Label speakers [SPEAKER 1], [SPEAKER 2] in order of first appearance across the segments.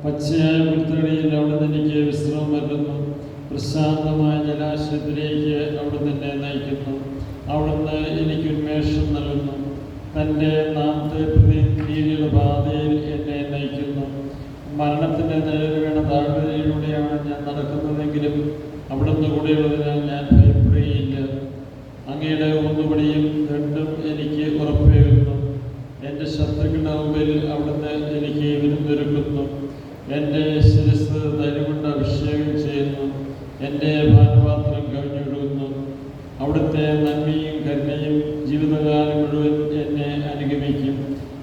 [SPEAKER 1] പച്ചയായ പുൽത്തടിയിൽ അവിടുന്ന് എനിക്ക് വിശ്രമം നൽകുന്നു. പ്രശാന്തമായ ജലാശയത്തിലേക്ക് അവിടുന്ന് എന്നെ നയിക്കുന്നു. അവിടുന്ന് എനിക്ക് ഉന്മേഷം നൽകുന്നു. തൻ്റെ നാമത്തെ പ്രതി നീതിയുടെ പാതയിൽ എന്നെ നയിക്കുന്നു. മരണത്തിൻ്റെ നിഴൽ വീണ താഴ്വരയിലൂടെയാണ് ഞാൻ നടക്കുന്നതെങ്കിലും അവിടുന്ന് കൂടെയുള്ളതിനാൽ ഞാൻ ഭയപ്പെടുകയില്ല. അങ്ങയുടെ ഊന്നുപടിയും ദണ്ഡും എനിക്ക് ഉറപ്പേകുന്നു. എൻ്റെ ശത്രുക്കളുടെ മുമ്പിൽ അവിടുന്ന് എനിക്ക് വിരുന്നൊരുക്കുന്നു. എൻ്റെ ശിരസ് തൈലം കൊണ്ട് അഭിഷേകം ചെയ്യുന്നു. എൻ്റെ പാനപാത്രം കവിഞ്ഞൊഴുകുന്നു. അവിടുത്തെ നന്മയും കരുണയും ജീവിതകാലം മുഴുവൻ എന്നെ അനുഗമിക്കും.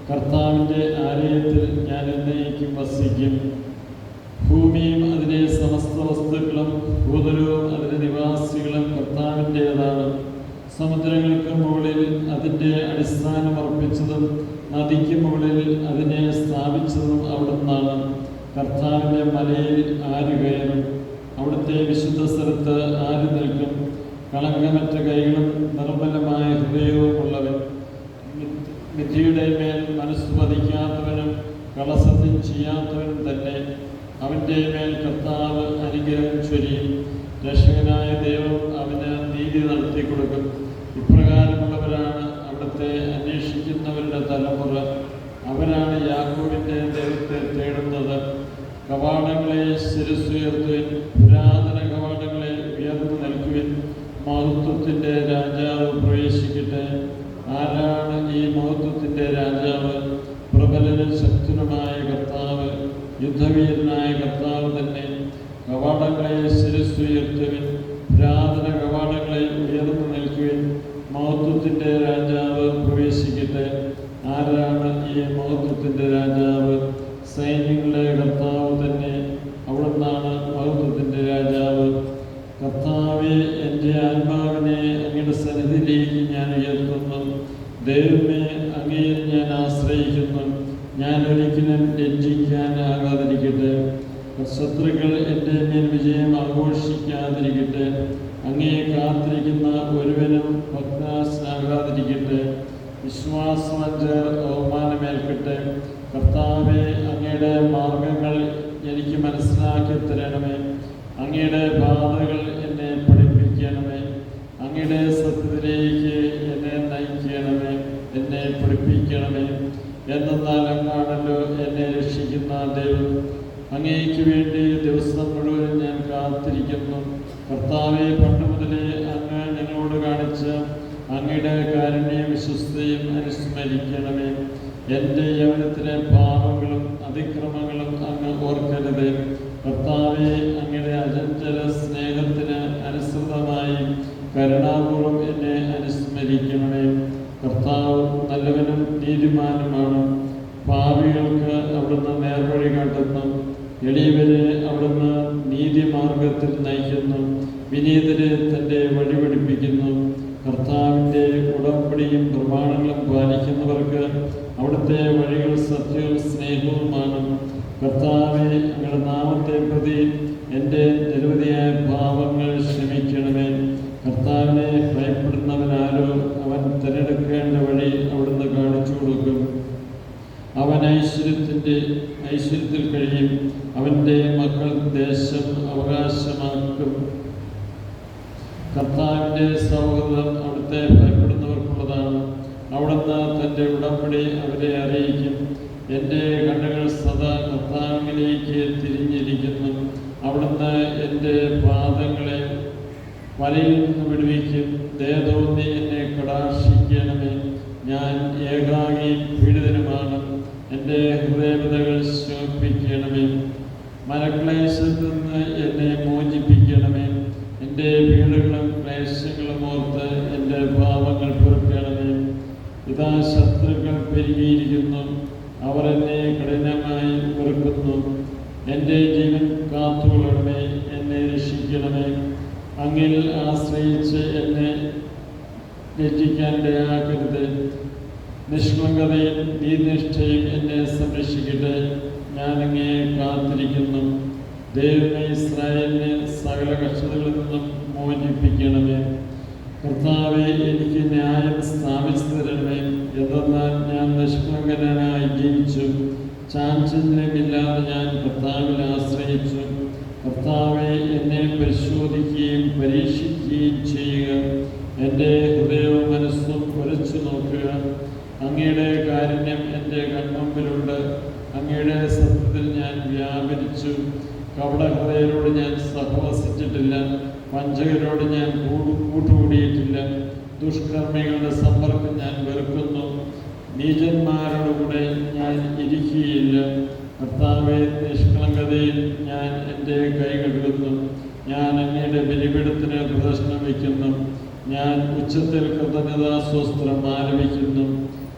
[SPEAKER 1] കർത്താവിൻ്റെ ആലയത്തിൽ ഞാൻ എന്നേക്കും വസിക്കും. ഭൂമിയും അതിലെ സമസ്ത വസ്തുക്കളും ഭൂതലവും അതിലെ നിവാസികളും കർത്താവിൻ്റേതാണ്. സമുദ്രങ്ങൾക്ക് മുകളിൽ അതിൻ്റെ അടിസ്ഥാനം അർപ്പിച്ചതും നദിക്ക് മുകളിൽ അതിനെ സ്ഥാപിച്ചതും അവിടുന്നാണ്. കർത്താവിൻ്റെ മലയിൽ ആര് കയറും? അവിടുത്തെ വിശുദ്ധ സ്ഥലത്ത് ആര് നിൽക്കും? കളങ്കമറ്റ കൈകളും നിർമ്മലമായ ഹൃദയവും ഉള്ളവൻ, മിഥ്യയുടെ മേൽ മനസ്സ് പതിക്കാത്തവനും കളസത്യം ചെയ്യാത്തവനും തന്നെ അവൻ്റെ മേൽ കർത്താവ് അനുഗ്രഹം ചൊരിയും. രക്ഷകനായ ദൈവം അവന് നീതി നടത്തി കൊടുക്കും. ഇപ്രകാരമുള്ളവരാണ് അവിടുത്തെ അന്വേഷിക്കുന്നവരുടെ തലമുറ. അവരാണ് യാക്കോബിൻ്റെ ദൈവത്തെ തേടുന്നത്. കവാടങ്ങളെ ശിരസ്സുയർത്തുവിൻ, പുരാതന കവാടങ്ങളെ ഉയർന്നു നിൽക്കുവിൻ. മഹത്വത്തിൻ്റെ രാജാവ് പ്രവേശിക്കട്ടെ. ആരാണ് ഈ മഹത്വത്തിൻ്റെ രാജാവ്? പ്രബലനും ശക്തനുമായ കർത്താവ്, യുദ്ധവീരനായ കർത്താവ് തന്നെ. കവാടങ്ങളെ ശിരസ്സുയർത്തുവിൻ, പുരാതന കവാടങ്ങളെ ഉയർന്നു നിൽക്കുവിൻ. മഹത്വത്തിൻ്റെ രാജാവ് പ്രവേശിക്കട്ടെ. ആരാണ് ഈ മഹത്വത്തിൻ്റെ രാജാവ്? സൈന്യങ്ങളുടെ കർത്താവ് തന്നെ. അവിടുന്നാണ് മഹത്വത്തിൻ്റെ രാജാവ്. കർത്താവേ, എൻ്റെ ആത്മാവിനെ അങ്ങയുടെ സന്നിധിയിലേക്ക് ഞാൻ ഉയർത്തുന്നു. ദൈവമേ, അങ്ങയിൽ ഞാൻ ആശ്രയിക്കുന്നു. ഞാൻ ഒരിക്കലും ലജ്ജിക്കാനാകാതിരിക്കട്ടെ. ശത്രുക്കൾ എൻ്റെ മേൽ വിജയം ആഘോഷിക്കാതിരിക്കട്ടെ. അങ്ങയെ കാത്തിരിക്കുന്ന ഒരുവനും ഭഗ്നാശനാകാതിരിക്കട്ടെ. വിശ്വാസവഞ്ചർ അവമാനമേൽക്കട്ടെ. കർത്താവേ, അങ്ങയുടെ മാർഗങ്ങൾ എനിക്ക് മനസ്സിലാക്കി തരണമേ. അങ്ങയുടെ പാതകൾ എന്നെ പഠിപ്പിക്കണമേ. അങ്ങയുടെ സത്യത്തിലേക്ക് എന്നെ നയിക്കണമേ, എന്നെ പഠിപ്പിക്കണമേ. എന്നാൽ അങ്ങാണല്ലോ എന്നെ രക്ഷിക്കുന്ന ദൈവം. അങ്ങേക്ക് വേണ്ടി ദിവസം മുഴുവൻ ഞാൻ കാത്തിരിക്കുന്നു. കർത്താവെ, പണ്ട് മുതലേ അങ്ങ് ഞങ്ങളോട് കാണിച്ച അങ്ങയുടെ കാരുണ്യവും വിശ്വസ്തയും അനുസ്മരിക്കണമേ. എൻ്റെ യൗവനത്തിലെ പാപങ്ങളും അതിക്രമങ്ങളും അങ്ങ് ഓർക്കരുത്. കർത്താവെ, അങ്ങയുടെ അചഞ്ചല സ്നേഹത്തിന് അനുസൃതമായി കരുണാപൂർവം എന്നെ അനുസ്മരിക്കണമേ. കർത്താവ് നല്ലവനും നീതിമാനുമാണ്. പാപികൾക്ക് അവിടുന്ന് നേർവഴി കാട്ടുന്നു. എളിയവരെ അവിടുന്ന് നീതിമാർഗത്തിൽ നയിക്കുന്നു. വിനീതരെ തൻ്റെ വഴി പഠിപ്പിക്കുന്നു. കർത്താവിൻ്റെ ഉടമ്പടിയും പ്രമാണങ്ങളും പാലിക്കുന്നവർക്ക് അവിടുത്തെ വഴികൾ സത്യവും സ്നേഹവുമാണ്. കർത്താവെ, അങ്ങയുടെ നാമത്തെ പ്രതി എൻ്റെ നിരവധിയായ പാപങ്ങൾ ക്ഷമിക്കണമേ. കർത്താവിനെ ഭയപ്പെടുന്നവനാരോ അവൻ തിരഞ്ഞെടുക്കേണ്ട വഴി അവിടുന്ന് കാണിച്ചു കൊടുക്കും. അവൻ ഐശ്വര്യത്തിൽ കഴിയും. അവൻ്റെ മക്കൾ ദേശം അവകാശമാക്കും. കർത്താവിൻ്റെ സൗഹൃദം അവിടുത്തെ ഭയപ്പെടുന്നവർക്കുള്ളതാണ്. അവിടുന്ന് തൻ്റെ ഉടമ്പടി അവരെ അറിയിക്കും. എൻ്റെ കണ്ണുകൾ സദാ കർത്താവിലേക്ക് തിരിഞ്ഞിരിക്കുന്നു. അവിടുന്ന് എൻ്റെ പാദങ്ങളെ വലയിൽ നിന്ന് വിടുവിക്കും. ദയതോന്നി എന്നെ കടാക്ഷിക്കണമേ. ഞാൻ ഏകാഗി പീഡിതനുമാണ്. എൻ്റെ ഹൃദയവിധകൾ ശോഭിക്കണമേ. മനക്ലേശത്തിൽ നിന്ന് എന്നെ മോചിപ്പിക്കണമേ. എൻ്റെ പീഡകളും ക്ലേശങ്ങളും ഓർത്ത് എൻ്റെ പാപങ്ങൾ പൊറുക്കണമേ. ഇതാ ശത്രുക്കൾ പെരുകിയിരിക്കുന്നു. അവർ എന്നെ കഠിനമായി വെറുക്കുന്നു. എൻ്റെ ജീവൻ കാത്തുകൊള്ളണമേ, എന്നെ രക്ഷിക്കണമേ. അങ്ങിൽ ആശ്രയിച്ച് എന്നെ ലജ്ജിക്കാനിടയാക്കരുത്. നിഷ്കളങ്കതയും നീതിനിഷ്ഠയും എന്നെ സംരക്ഷിക്കട്ടെ. ഞാൻ അങ്ങയെ കാത്തിരിക്കുന്നു. ദൈവമേ, ഇസ്രായേലിനെ സകല കഷ്ടതകളിൽ നിന്നും മോചിപ്പിക്കണമേ. കർത്താവെ, എനിക്ക് ന്യായം സ്ഥാപിച്ചു തരണമേ. എന്തെന്നാൽ ഞാൻ നിഷ്കളങ്കനായി ജീവിച്ചു. ചാഞ്ചല്യമില്ലാതെ ഞാൻ കർത്താവിൽ ആശ്രയിച്ചു. കർത്താവെ, എന്നെ പരിശോധിക്കുകയും പരീക്ഷിക്കുകയും ചെയ്യുക. എൻ്റെ ഹൃദയവും മനസ്സും ഉരച്ചു നോക്കുക. അങ്ങയുടെ കാരുണ്യം എൻ്റെ കൺമുമ്പിലുണ്ട്. അങ്ങയുടെ സത്യത്തിൽ ഞാൻ വ്യാപരിച്ചു. കപടഹൃദയരോട് ഞാൻ സഹവസിച്ചിട്ടില്ല. വഞ്ചകരോട് ഞാൻ കൂട്ടുകൂടിയിട്ടില്ല. ദുഷ്കർമ്മികളുടെ സമ്പർക്കം ഞാൻ വെറുക്കുന്നു. നീചന്മാരോടുകൂടെ ഞാൻ ഇരിക്കുകയില്ല. കർത്താവെ, നിഷ്കളങ്കതയിൽ ഞാൻ എൻ്റെ കൈ കഴുകുന്നു. ഞാൻ അങ്ങയുടെ ബലിപീഠത്തിന് പ്രദർശനം വയ്ക്കുന്നു. ഞാൻ ഉച്ചത്തിൽ കൃതജ്ഞതാസ്തോത്രം ആലപിക്കുന്നു.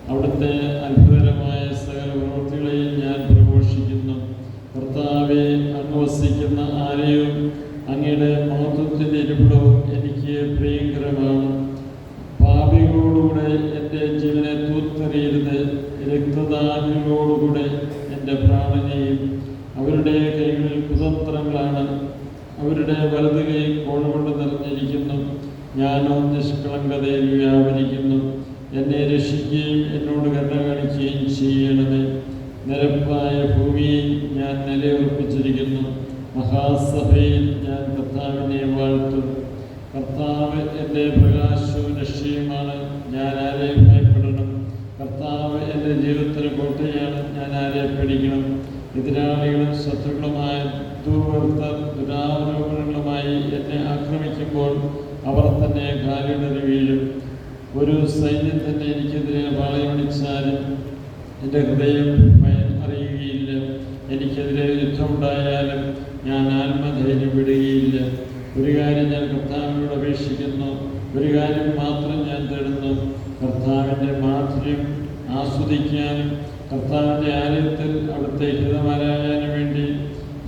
[SPEAKER 1] അവിടുത്തെ അത്ഭുതകരമായ സകല പ്രവൃത്തികളെയും ഞാൻ പ്രഘോഷിക്കുന്നു. കർത്താവെ, അങ്ങ് വസിക്കുന്ന ആലയവും അങ്ങയുടെ മഹത്വത്തിൻ്റെ ഇരിപ്പിടവും എനിക്ക് പ്രിയങ്കരമാണ്. പാപികളോടുകൂടെ എൻ്റെ ജീവനെ തൂത്തെറിയരുത്. രക്തദാഹികളോടുകൂടെ എൻ്റെ പ്രാണനെയും. അവരുടെ കൈകളിൽ കുതന്ത്രങ്ങളാണ്. അവരുടെ വലത് കൈ കോളുകൊണ്ട് നിറഞ്ഞിരിക്കുന്നു. ഞാനോ നിഷ്കളങ്കതയിൽ വ്യാപരിക്കുന്നു. എന്നെ രക്ഷിക്കുകയും എന്നോട് കരുണ കാണിക്കുകയും ചെയ്യണമേ. നിരപ്പായ ഭൂമിയിൽ ഞാൻ നിലയുറപ്പിച്ചിരിക്കുന്നു. മഹാസഭയിൽ ഞാൻ കർത്താവിനെ വാഴ്ത്തും. കർത്താവ് എൻ്റെ പ്രകാശവും രക്ഷയുമാണ്. ഞാൻ ആരെ ഭയപ്പെടണം? കർത്താവ് എൻ്റെ ജീവിതത്തിന് കോട്ടയാണ്. ഞാൻ ആരെ പേടിക്കണം? എതിരാളികളും ശത്രുക്കളുമായ ദുരാരോപണങ്ങളുമായി എന്നെ ആക്രമിക്കുമ്പോൾ അവർ തന്നെ കാലിടറി വീഴും. ഒരു സൈന്യം തന്നെ എനിക്കെതിരെ പാളയമടിച്ചാലും എൻ്റെ ഹൃദയം ഭയം അറിയുകയില്ല. എനിക്കെതിരെ യുദ്ധമുണ്ടായാലും ഞാൻ ആത്മധൈര്യം വിടുകയില്ല. ഒരു കാര്യം ഞാൻ കർത്താവിനോട് അപേക്ഷിക്കുന്നു. ഒരു കാര്യം മാത്രം ഞാൻ തേടുന്നു. കർത്താവിൻ്റെ മാധുര്യം ആസ്വദിക്കാനും കർത്താവിൻ്റെ ആലയത്തിൽ അവിടുത്തെ ഹിതമാരായാനും വേണ്ടി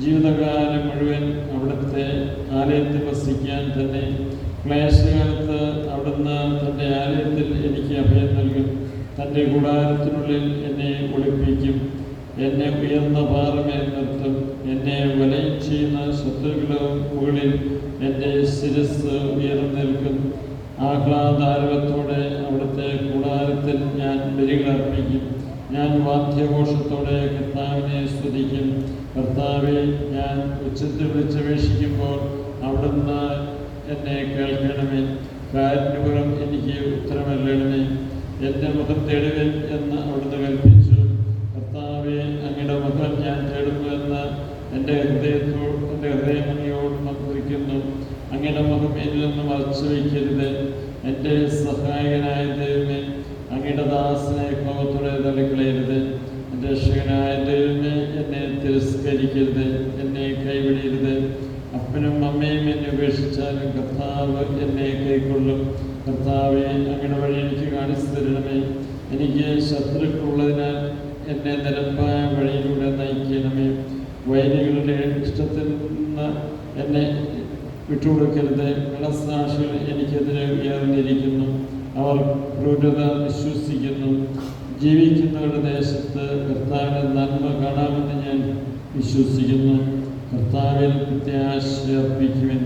[SPEAKER 1] ജീവിതകാലം മുഴുവൻ അവിടുത്തെ ആലയത്തിൽ വസിക്കാൻ തന്നെ. ക്ലേശകാലത്ത് അവിടുന്ന് തൻ്റെ ആലയത്തിൽ എനിക്ക് അഭയം നൽകും. തൻ്റെ കൂടാരത്തിനുള്ളിൽ എന്നെ ഒളിപ്പിക്കും. എന്നെ ഉയർന്ന പാറമേൽ നിർത്തും. എന്നെ വലയം ചെയ്യുന്ന ശത്രുക്കളുടെ മുകളിൽ എൻ്റെ ശിരസ് ഉയർന്നേൽക്കും. ആഹ്ലാദാരവത്തോടെ അവിടുത്തെ കൂടാരത്തിൽ ഞാൻ ബലികളർപ്പിക്കും. ഞാൻ വാദ്യഘോഷത്തോടെ കർത്താവിനെ സ്തുതിക്കും. കർത്താവെ, ഞാൻ ഉച്ചത്തിൽ വിളിച്ചപേക്ഷിക്കുമ്പോൾ അവിടുന്ന് എന്നെ കേൾക്കണമേ. കാറ്റിനുപുറം എനിക്ക് ഉത്തരമല്ലണമേ. എൻ്റെ മുഖം തേടുവൻ എന്ന് അവിടുന്ന് കൽപ്പിച്ചു. കർത്താവെ, അങ്ങയുടെ മുഖം ഞാൻ തേടുന്നുവെന്ന് എൻ്റെ ഹൃദയം അങ്ങയോട് കുറിക്കുന്നു. അങ്ങയുടെ മുഖം എന്നിൽ നിന്ന് മറച്ചു വയ്ക്കരുത്. എൻ്റെ സഹായകനായ ദൈവമേ, അങ്ങയുടെ ദാസനെ കോപത്തോടെ തള്ളിക്കളയരുത്. എൻ്റെ രക്ഷകനായ ദൈവമേ, എന്നെ തിരസ്കരിക്കരുത്. എന്നെ കൈവിടരുത്. അപ്പനും അമ്മയും എന്നെ ഉപേക്ഷിച്ചാലും കർത്താവ് എന്നെ കൈക്കൊള്ളും. കർത്താവെ, അങ്ങയുടെ വഴി എനിക്ക് കാണിച്ചു തരണമേ. എനിക്ക് ശത്രുക്കളുള്ളതിനാൽ എന്നെ നിരപ്പായ വഴിയിലൂടെ നയിക്കണമേ. വൈരികളുടെ ഇഷ്ടത്തിൽ നിന്ന് എന്നെ വിട്ടുകൊടുക്കരുത്. കള്ളസാക്ഷികൾ എനിക്കെതിരെ ഉയർന്നിരിക്കുന്നു. അവർ ക്രൂരത വിശ്വസിക്കുന്നു. ജീവിക്കുന്നവരുടെ ദേശത്ത് കർത്താവിൻ്റെ നന്മ കാണാമെന്ന് ഞാൻ വിശ്വസിക്കുന്നു. കർത്താവിൽ പ്രത്യാശ അർപ്പിക്കുവാൻ,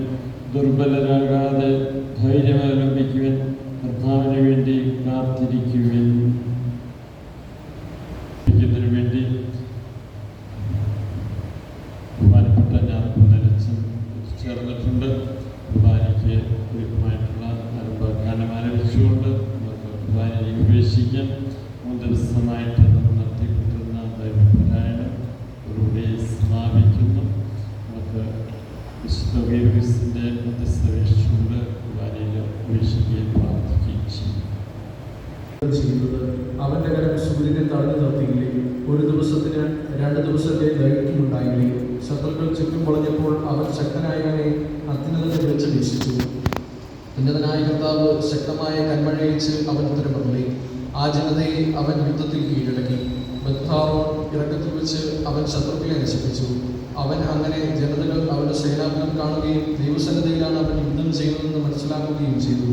[SPEAKER 1] ദുർബലരാകാതെ ധൈര്യമവലംബിക്കുവാൻ, കർത്താവിന് വേണ്ടി കാത്തിരിക്കുവാൻ. വേണ്ടി ബഹുമാനപ്പെട്ട ഞാർക്കും നിലച്ചും ചേർന്നിട്ടുണ്ട്. കുർബാനയ്ക്ക് ഒരുക്കമായിട്ടുള്ള ഗാനം ആലപിച്ചുകൊണ്ട് നമുക്ക് കുർബാനയിലേക്ക് ഉപേക്ഷിക്കാം. 3 ദിവസമായിട്ട് നമ്മൾ നടത്തിക്കൊണ്ടിരുന്ന ദൈവപാരായണം ഒരുകൂടി സമാപിക്കുന്നു. നമുക്ക് വിശുദ്ധ ഗീവർഗീസിൻ്റെ മധ്യസ്ഥ അപേക്ഷിച്ചുകൊണ്ട് കുർബാനയിൽ ഉപേക്ഷിക്കുകയും പ്രാർത്ഥിക്കുകയും ചെയ്യും.
[SPEAKER 2] അവന്റെ കരം സൂര്യനെ തടഞ്ഞു നിർത്തിയില്ലേ? ഒരു ദിവസത്തിന് 2 ദിവസത്തെ ദൈർഘ്യമുണ്ടായില്ലേ? ശത്രുക്കൾ ചുറ്റും പൊളഞ്ഞപ്പോൾ അവൻ ശക്തനായവനെ അത്യുന്നതത്തിൽ വെച്ച് വീക്ഷിച്ചു. ഉന്നതനായ കർത്താവ് ശക്തമായ കന്മഴയച്ച് അവൻ ഉത്തരമരുളി. ആ ജനതയെ അവൻ യുദ്ധത്തിൽ കീഴടക്കി. ബദ്ധാറോൺ ഇറക്കത്തിൽ വെച്ച് അവൻ ശത്രുക്കളെ നശിപ്പിച്ചു. അവൻ അങ്ങനെ ജനതകൾ അവന്റെ സേനാബലം കാണുകയും ദൈവസന്നദ്ധയിലാണ് അവൻ യുദ്ധം ചെയ്യുന്നതെന്ന് മനസ്സിലാക്കുകയും ചെയ്തു.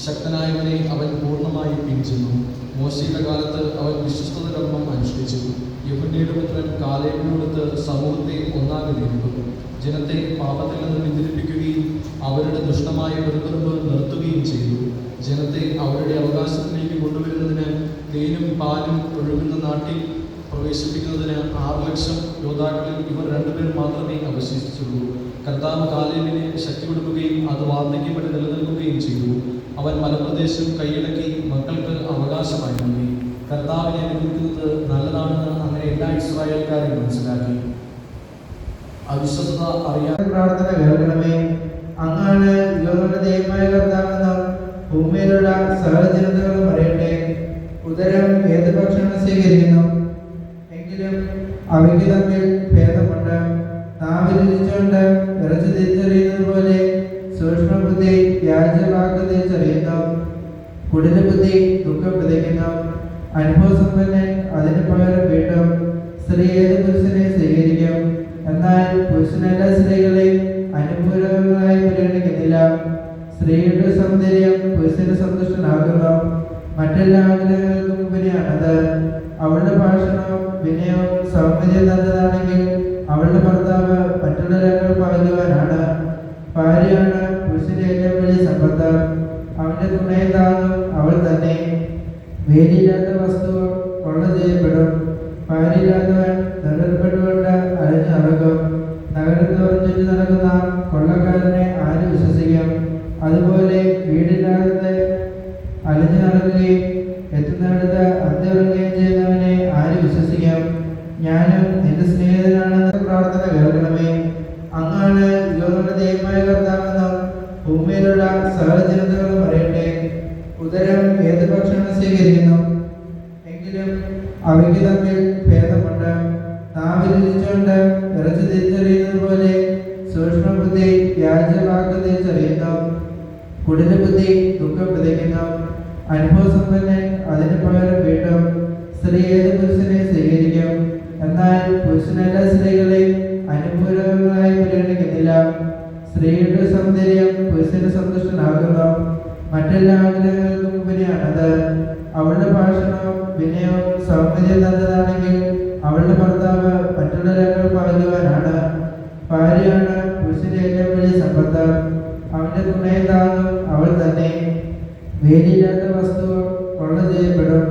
[SPEAKER 2] ശക്തനായവനെ അവൻ പൂർണ്ണമായി പിൻചെന്നു. മോശയുടെ കാലത്ത് അവൻ വിശ്വസ്തത കർമ്മം അനുഷ്ഠിച്ചു. യെഫുന്നെയുടെ പുത്രൻ കാലേബിനോടൊത്ത് സമൂഹത്തെ ഒന്നാകെ നേരിട്ടു. ജനത്തെ പാപത്തിൽ നിന്ന് പിന്തിരിപ്പിക്കുകയും അവരുടെ ദുഷ്ടമായ വെറുതെറുപ്പ് നിർത്തുകയും ചെയ്തു. ജനത്തെ അവരുടെ അവകാശത്തിലേക്ക് കൊണ്ടുവരുന്നതിന് തേനും പാലും ഒഴുകുന്ന നാട്ടിൽ പ്രവേശിപ്പിക്കുന്നതിന് 6 ലക്ഷം യോദ്ധാക്കളിൽ ഇവർ 2 പേർ മാത്രമേ അവശേഷിച്ചുള്ളൂ. കർത്താവ് കാലേബിനെ ശക്തി കൊടുക്കുകയും അത് വാർദ്ധക്യപ്പെട്ട് നിലനിൽക്കുകയും ചെയ്തു. അവൻ മലപ്രദേശം കൈയടക്കി മക്കൾക്ക് അവകാശമായി നൽകി. കർത്താവിനെ അനുഭവിക്കുന്നത് നല്ലതാണെന്ന് അങ്ങനെ എല്ലാ ഇസ്രായേൽക്കാരും മനസ്സിലാക്കി. അവിശ്വസത അറിയാൻ
[SPEAKER 3] പ്രാർത്ഥന കേൾക്കണമേ. അങ്ങാണ് യുഗങ്ങളുടെ ദൈവമായ കർത്താവെന്നും ഭൂമിയിലുള്ള സകല ജനതകളും അറിയട്ടെ. ഉദരം ഏത് ഭക്ഷണം സ്വീകരിക്കുന്നു എങ്കിലും അവയ്ക്ക് തമ്മിൽ ഭേദമുണ്ട്. നാവിൽ രുചിച്ചുകൊണ്ട് ഇറച്ചി തിരിച്ചറിയുന്നത് പോലെ സൂക്ഷ്മബുദ്ധി വ്യാജവാക്ക് തിരിച്ചറിയുന്നു. കുടിലബുദ്ധി ദുഃഖം വിതയ്ക്കുന്നു. അനുഭവസമ്പന്നൻ അതിന് പകരം വീട്ടും. സ്ത്രീ ഏത് പുരുഷനെ സ്വീകരിക്കും, എന്നാൽ പുരുഷനെല്ലാ സ്ത്രീകളെയും അനുകൂലമായി പരിഗണിക്കുന്നില്ല. സ്ത്രീയുടെ സൗന്ദര്യം പുരുഷന് സന്തുഷ്ടനാകുന്നു. മറ്റെല്ലാ ആഗ്രഹങ്ങൾക്കും ഉപരിയാണത്. അവളുടെ ഭാഷണവും വിനയവും സൗന്ദര്യം നല്ലതാണെങ്കിൽ അവളുടെ ഭർത്താവ് മറ്റുള്ളവരെക്കാൾ ഭാഗ്യവാനാണ്. ഭാര്യയാണ് പുരുഷന്റെ ഏറ്റവും വലിയ സമ്പത്ത്. അവന്റെ തുണയിൽ താങ്ങും അവൾ തന്നെ. വേലിയില്ലാത്ത വസ്തു കൊള്ള ചെയ്യപ്പെടും. ഭാര്യയില്ലാത്തവൻ നെടുൽപ്പെട്ടുകൊണ്ട് അലഞ്ഞു നടക്കും. നഗരത്തോറും ചുറ്റി നടക്കുന്ന കൊള്ളക്കാരനെ ആര് വിശ്വസിക്കും? അതുപോലെ വീടില്ലാതെ അലഞ്ഞു നടക്കുകയും എത്തുന്നിടത്ത് അന്തിയുറങ്ങുകയും ചെയ്യുന്നവനെ ആര് വിശ്വസിക്കാം? ഞാനും നിന്റെ സ്നേഹിതനാണെന്ന് പ്രാർത്ഥന കേൾക്കണമേ. അങ്ങാണ് യുഗങ്ങളുടെ ദൈവമായ കർത്താവെന്നും ഭൂമിയിലുള്ള സകല ജനതകളും അറിയട്ടെ. ഉദരം ഏത് ഭക്ഷണം സ്വീകരിക്കുന്നു എങ്കിലും അവയ്ക്ക് തമ്മിൽ ഭേദമുണ്ട്. നാവിൽ രുചിച്ചുകൊണ്ട് ഇറച്ചി തിരിച്ചറിയുന്നത് പോലെ സൂക്ഷ്മബുദ്ധി വ്യാജവാക്ക് തിരിച്ചറിയുന്നു. കുടിലബുദ്ധി ദുഃഖം വിതയ്ക്കുന്നു. അനുഭവസമ്പന്നൻ അതിന് പകരം വീട്ടും. സ്ത്രീ ഏത് പുരുഷനെ സ്വീകരിക്കും, എന്നാൽ പുരുഷനെല്ലാ സ്ത്രീകളെയും അനുകൂലമായി പരിഗണിക്കുന്നില്ല. സ്ത്രീയുടെ സൗന്ദര്യം പുരുഷന് സന്തുഷ്ടനാകുന്നു. മറ്റെല്ലാ ആഗ്രഹങ്ങൾക്കും ഉപരിയാണത്. അവളുടെ ഭാഷണവും വിനയവും സൗന്ദര്യം നല്ലതാണെങ്കിൽ അവളുടെ ഭർത്താവ് മറ്റുള്ളവരെക്കാൾ ഭാഗ്യവാനാണ്. ഭാര്യയാണ് പുരുഷന്റെ ഏറ്റവും വലിയ സമ്പത്ത്. അവന്റെ തുണയിൽ താങ്ങും അവൾ തന്നെ. വേലിയില്ലാത്ത വസ്തു കൊള്ള ചെയ്യപ്പെടും.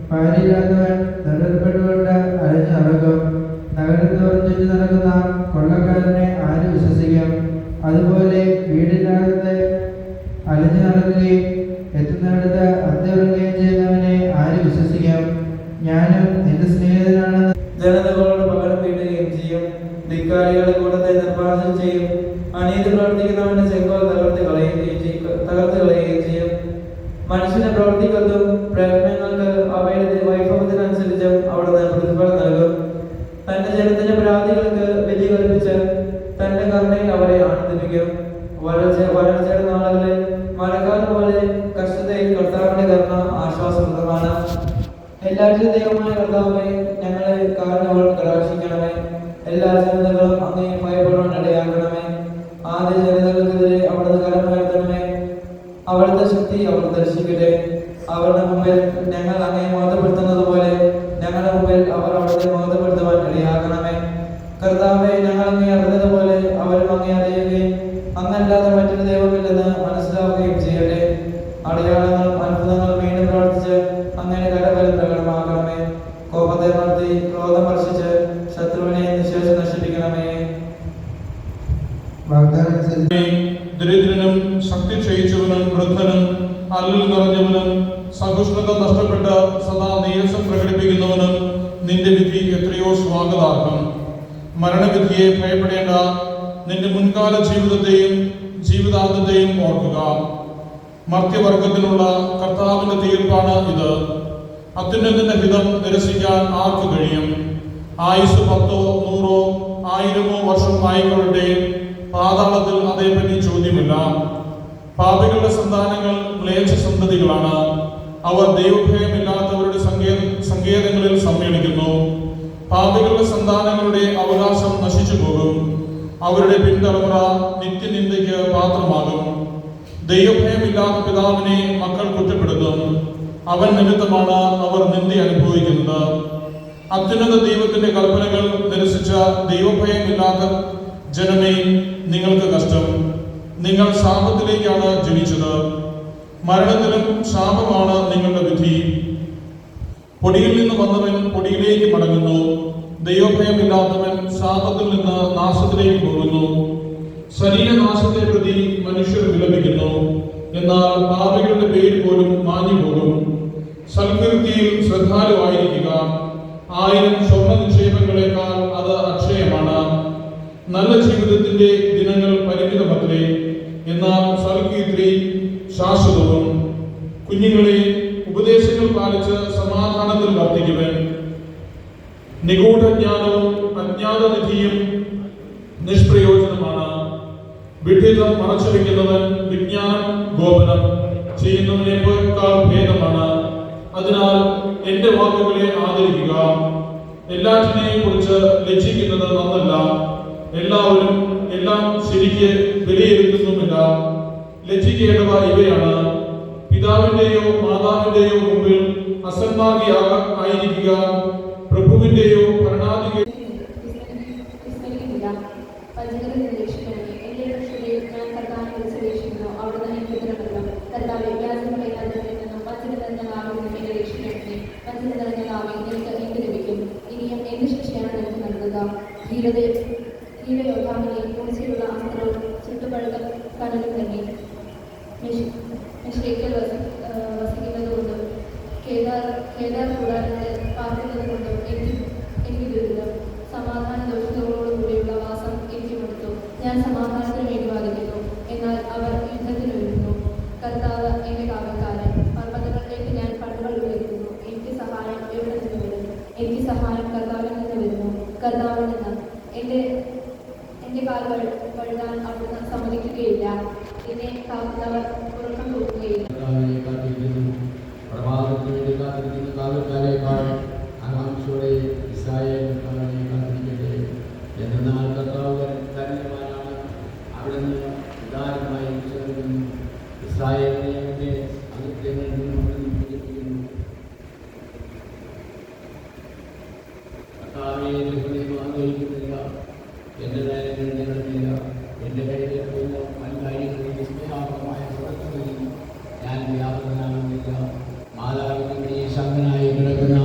[SPEAKER 3] ഭാര്യയില്ലാത്തവൻ നെടുൽപ്പെട്ടുകൊണ്ട് അലഞ്ഞു നടക്കും. നഗരത്തോറും ചുറ്റി നടക്കുന്ന കൊള്ളക്കാരനെ ആര് വിശ്വസിക്കും? അതുപോലെ വീടില്ലാതെ അലഞ്ഞു നടക്കുകയും എത്തുന്നിടത്ത് അന്തിയുറങ്ങുകയും ചെയ്യുന്നവനെ ആര് വിശ്വസിക്കാം? ഞാനും നിന്റെ സ്നേഹിതനാണെന്ന്
[SPEAKER 4] ജനതകളോട് പകരം വീട്ടുകയും ചെയ്യും. ധിക്കാരികളുടെ കൂട്ടത്തെ നിർമ്മാർജ്ജനം ചെയ്യും. അനീതി പ്രവർത്തിക്കുന്നവന്റെ ചെങ്കോൽ തകർത്ത് കളയുകയും ചെയ്യും. മനുഷ്യന്റെ പ്രവർത്തികൾക്കും പ്രയത്നങ്ങൾക്ക് അവയുടെ വൈഭവത്തിനനുസരിച്ച് അവിടുന്ന് പ്രതിഫലം നൽകും. തന്റെ ജനത്തിന്റെ പരാതികൾക്ക് വിധി കൽപ്പിച്ച് തന്റെ കരുണയിൽ അവരെ ആനന്ദിപ്പിക്കും. വരൾച്ചയുടെ നാളുകളിൽ മഴക്കാലം പോലെ കഷ്ടതയിൽ കർത്താവിന്റെ കരുണ ആശ്വാസപ്രദമാണ്. എല്ലാവരുടെ ദൈവമായ കർത്താവേ, ഞങ്ങളെ കാരണങ്ങൾ കടാക്ഷിക്കണമേ. എല്ലാ ജനതകളും അങ്ങേ ഭയപ്പെടുവാൻ ഇടയാക്കണമേ. ആദ്യ ജനതകൾക്കെതിരെ അവിടുന്ന് കരമുയർത്തണമേ. അവിടുത്തെ ശക്തി അവർ ദർശിക്കട്ടെ. അവരുടെ മുമ്പിൽ ഞങ്ങൾ അങ്ങേ മഹത്വപ്പെടുത്തുന്നത് പോലെ ഞങ്ങളുടെ മുമ്പിൽ അവർ അവിടുത്തെ മഹത്വപ്പെടുത്തുവാൻ ഇടയാക്കണമേ. കർത്താവെ, ഞങ്ങൾ അങ്ങേ അറിഞ്ഞതുപോലെ അവരും അങ്ങേ അറിയുകയും അങ്ങല്ലാതെ മറ്റൊരു ദൈവമില്ലെന്ന് മനസ്സിലാവുകയും ചെയ്യട്ടെ. അടയാളങ്ങളും അത്ഭുതങ്ങളും വീണ്ടും പ്രവർത്തിച്ച് അങ്ങനെ കരബലം പ്രകടമാക്കണമേ. കോപത്തെ നടത്തി ക്രോധം വർഷിച്ച് ശത്രുവിനെ നിശേഷം നശിപ്പിക്കണമേ.
[SPEAKER 5] ദരിദ്രനും ശക്തി ക്ഷയിച്ചവനും വൃദ്ധനും അല്ലൽ നിറഞ്ഞവനും സഹിഷ്ണുത നഷ്ടപ്പെട്ട് സദാ നീരസം പ്രകടിപ്പിക്കുന്നവനും നിന്റെ വിധി എത്രയോ സ്വാഗതാർഹം. മരണവിധിയെ ഭയപ്പെടേണ്ട. നിന്റെ മുൻകാല ജീവിതാന്തത്തെയും ഓർക്കുക. മർത്യവർഗത്തിനുള്ള കർത്താവിന്റെ തീർപ്പാണ് ഇത്. അത്യുന്നതന്റെ ഹിതം നിരസിക്കാൻ ആർക്ക് കഴിയും? ആയുസ് 10, 100, 1000 വർഷം ആയിക്കൊള്ളട്ടെ, പാതാളത്തിൽ അതേപറ്റി ചോദ്യമില്ല. പാപികളുടെ സന്താനങ്ങൾ മ്ലേച്ഛ സന്തതികളാണ്. അവർ ദൈവഭയമില്ലാത്തവരുടെ സങ്കേതങ്ങളിൽ സമ്മേളിക്കുന്നു. പാപികളുടെ സന്താനങ്ങളുടെ അവകാശം നശിച്ചു പോകും. അവരുടെ പിൻതലമുറ നിത്യനിന്ദയ്ക്ക് പാത്രമാകും. ദൈവഭയമില്ലാത്ത പിതാവിനെ മക്കൾ കുറ്റപ്പെടുത്തും. അവൻ നിമിത്തമാണ് അവർ നിന്ദ അനുഭവിക്കുന്നത്. അത്യുന്നത ദൈവത്തിന്റെ കൽപ്പനകൾ നിരസിച്ച ദൈവഭയമില്ലാത്ത ജനമേ, നിങ്ങൾക്ക് കഷ്ടം. നിങ്ങൾ ശാപത്തിലേക്കാണ് ജനിച്ചത്. മരണത്തിലും ശാപമാണ് നിങ്ങളുടെ വിധി. പൊടിയിൽ നിന്ന് വന്നവൻ പൊടിയിലേക്ക് മടങ്ങുന്നു. ദൈവഭയമില്ലാത്തവൻ ശാപത്തിൽ നിന്ന് നാശത്തിലേക്ക് പോകുന്നു. ശരീരനാശത്തെ പ്രതി മനുഷ്യർ വിലപിക്കുന്നു, എന്നാൽ പാപികളുടെ പേര് പോലും മാഞ്ഞു പോകും. സൽകീർത്തിയിൽ ശ്രദ്ധാലുവായിരിക്കുക. 1000 സ്വർണ്ണ നിക്ഷേപങ്ങളെക്കാൾ അത് അക്ഷയമാണ്. നല്ല ജീവിതത്തിന്റെ ദിനങ്ങൾ പരിമിതമത്രേ, എന്നാൽ സൽകീർത്തി ശാശ്വതവും. കുഞ്ഞുങ്ങളെ, ഉപദേശങ്ങൾ പാലിച്ച് സമാധാനത്തിൽ വർദ്ധിക്കുവൻ. നിഗൂഢജ്ഞാനവും അജ്ഞാതനിധിയും നിഷ്പ്രയോജനമാണ്. വിഡ്ഢിത്തം മറച്ചു വയ്ക്കുന്നവൻ വിജ്ഞാനം ഗോപനം ചെയ്യുന്നവനേക്കാൾ ഭേദമാണ്. അതിനാൽ എന്റെ വാക്കുകളെ ആദരിക്കുക. എല്ലാറ്റിനെയും കുറിച്ച് ലജ്ജിക്കുന്നത് നന്നല്ല. എല്ലാവരും എല്ലാം ശരിക്ക് വിലയിരുത്തുന്നുമില്ല. ലജ്ജിക്കേണ്ടവ ഇവയാണ്: പിതാവിന്റെയോ മാതാവിന്റെയോ മുമ്പിൽ അസന്മാർഗിയായിരിക്കുക, പ്രഭുവിന്റെയോ ഭരണാധികാരി
[SPEAKER 6] ധീരയോദ്ധാവിനെ കുറിച്ചുള്ള അസ്ത്രവും ചുട്ടുപഴുക കടലും തന്നെ വസിക്കുന്നതുകൊണ്ടും കേദാർ കൂടാരത്തിൽ പാർക്കുന്നത് കൊണ്ടും എനിക്ക് ദുരിതം. സമാധാന ദോഷങ്ങളോടുകൂടിയുള്ള വാസം എനിക്ക് മടുത്തു. ഞാൻ സമാധാനത്തിന് വേണ്ടി വാദിക്കുന്നു, എന്നാൽ അവർ യുദ്ധത്തിന് ഒരുങ്ങുന്നു. കർത്താവ് എന്റെ കാവൽക്കാരൻ. പർവ്വതങ്ങളിലേക്ക് ഞാൻ കണ്ണുകൾ ഉയർത്തുന്നു. എനിക്ക് സഹായം എവിടെ നിന്ന് വരും? എനിക്ക് സഹായം കർത്താവിൽ നിന്ന് വരുന്നു. കർത്താവിൽ നിന്ന് എന്റെ കാൽ വഴുകാൻ അവിടുന്ന് സമ്മതിക്കുകയില്ല. എന്നെ കാക്കുന്നവർ ഉറക്കം തോന്നുകയില്ല.
[SPEAKER 7] പ്രഭാതത്തിന് വേണ്ടി കാത്തിരിക്കുന്ന കാവൽക്കാരേക്കാൾ ആകാംക്ഷയോടെ ഇസ്രായേൽ കാത്തിരിക്കട്ടെ. എന്നാൽ കർത്താവ് കരുണവാനാണ്, അവിടുന്ന് ഉദാരമായി ചേർക്കുന്നു. ഇസ്രായേലിനെ അവന്റെ അകൃത്യങ്ങളിൽ നിന്നും മോചിപ്പിക്കുന്നു. കർത്താവേ, എന്റെ ഹൃദയം ആഗ്രഹിക്കുന്നില്ല, എന്റെ നേരങ്ങൾ നിലനില്ല. എന്റെ കയ്യിലുള്ള വൻകാര്യങ്ങളിൽ വിസ്മയാത്മകമായ പ്രവർത്തനങ്ങളിൽ ഞാൻ വ്യാപകനാകുന്നില്ല. മാതാവിനെ ശാന്തനായി കിടക്കുന്ന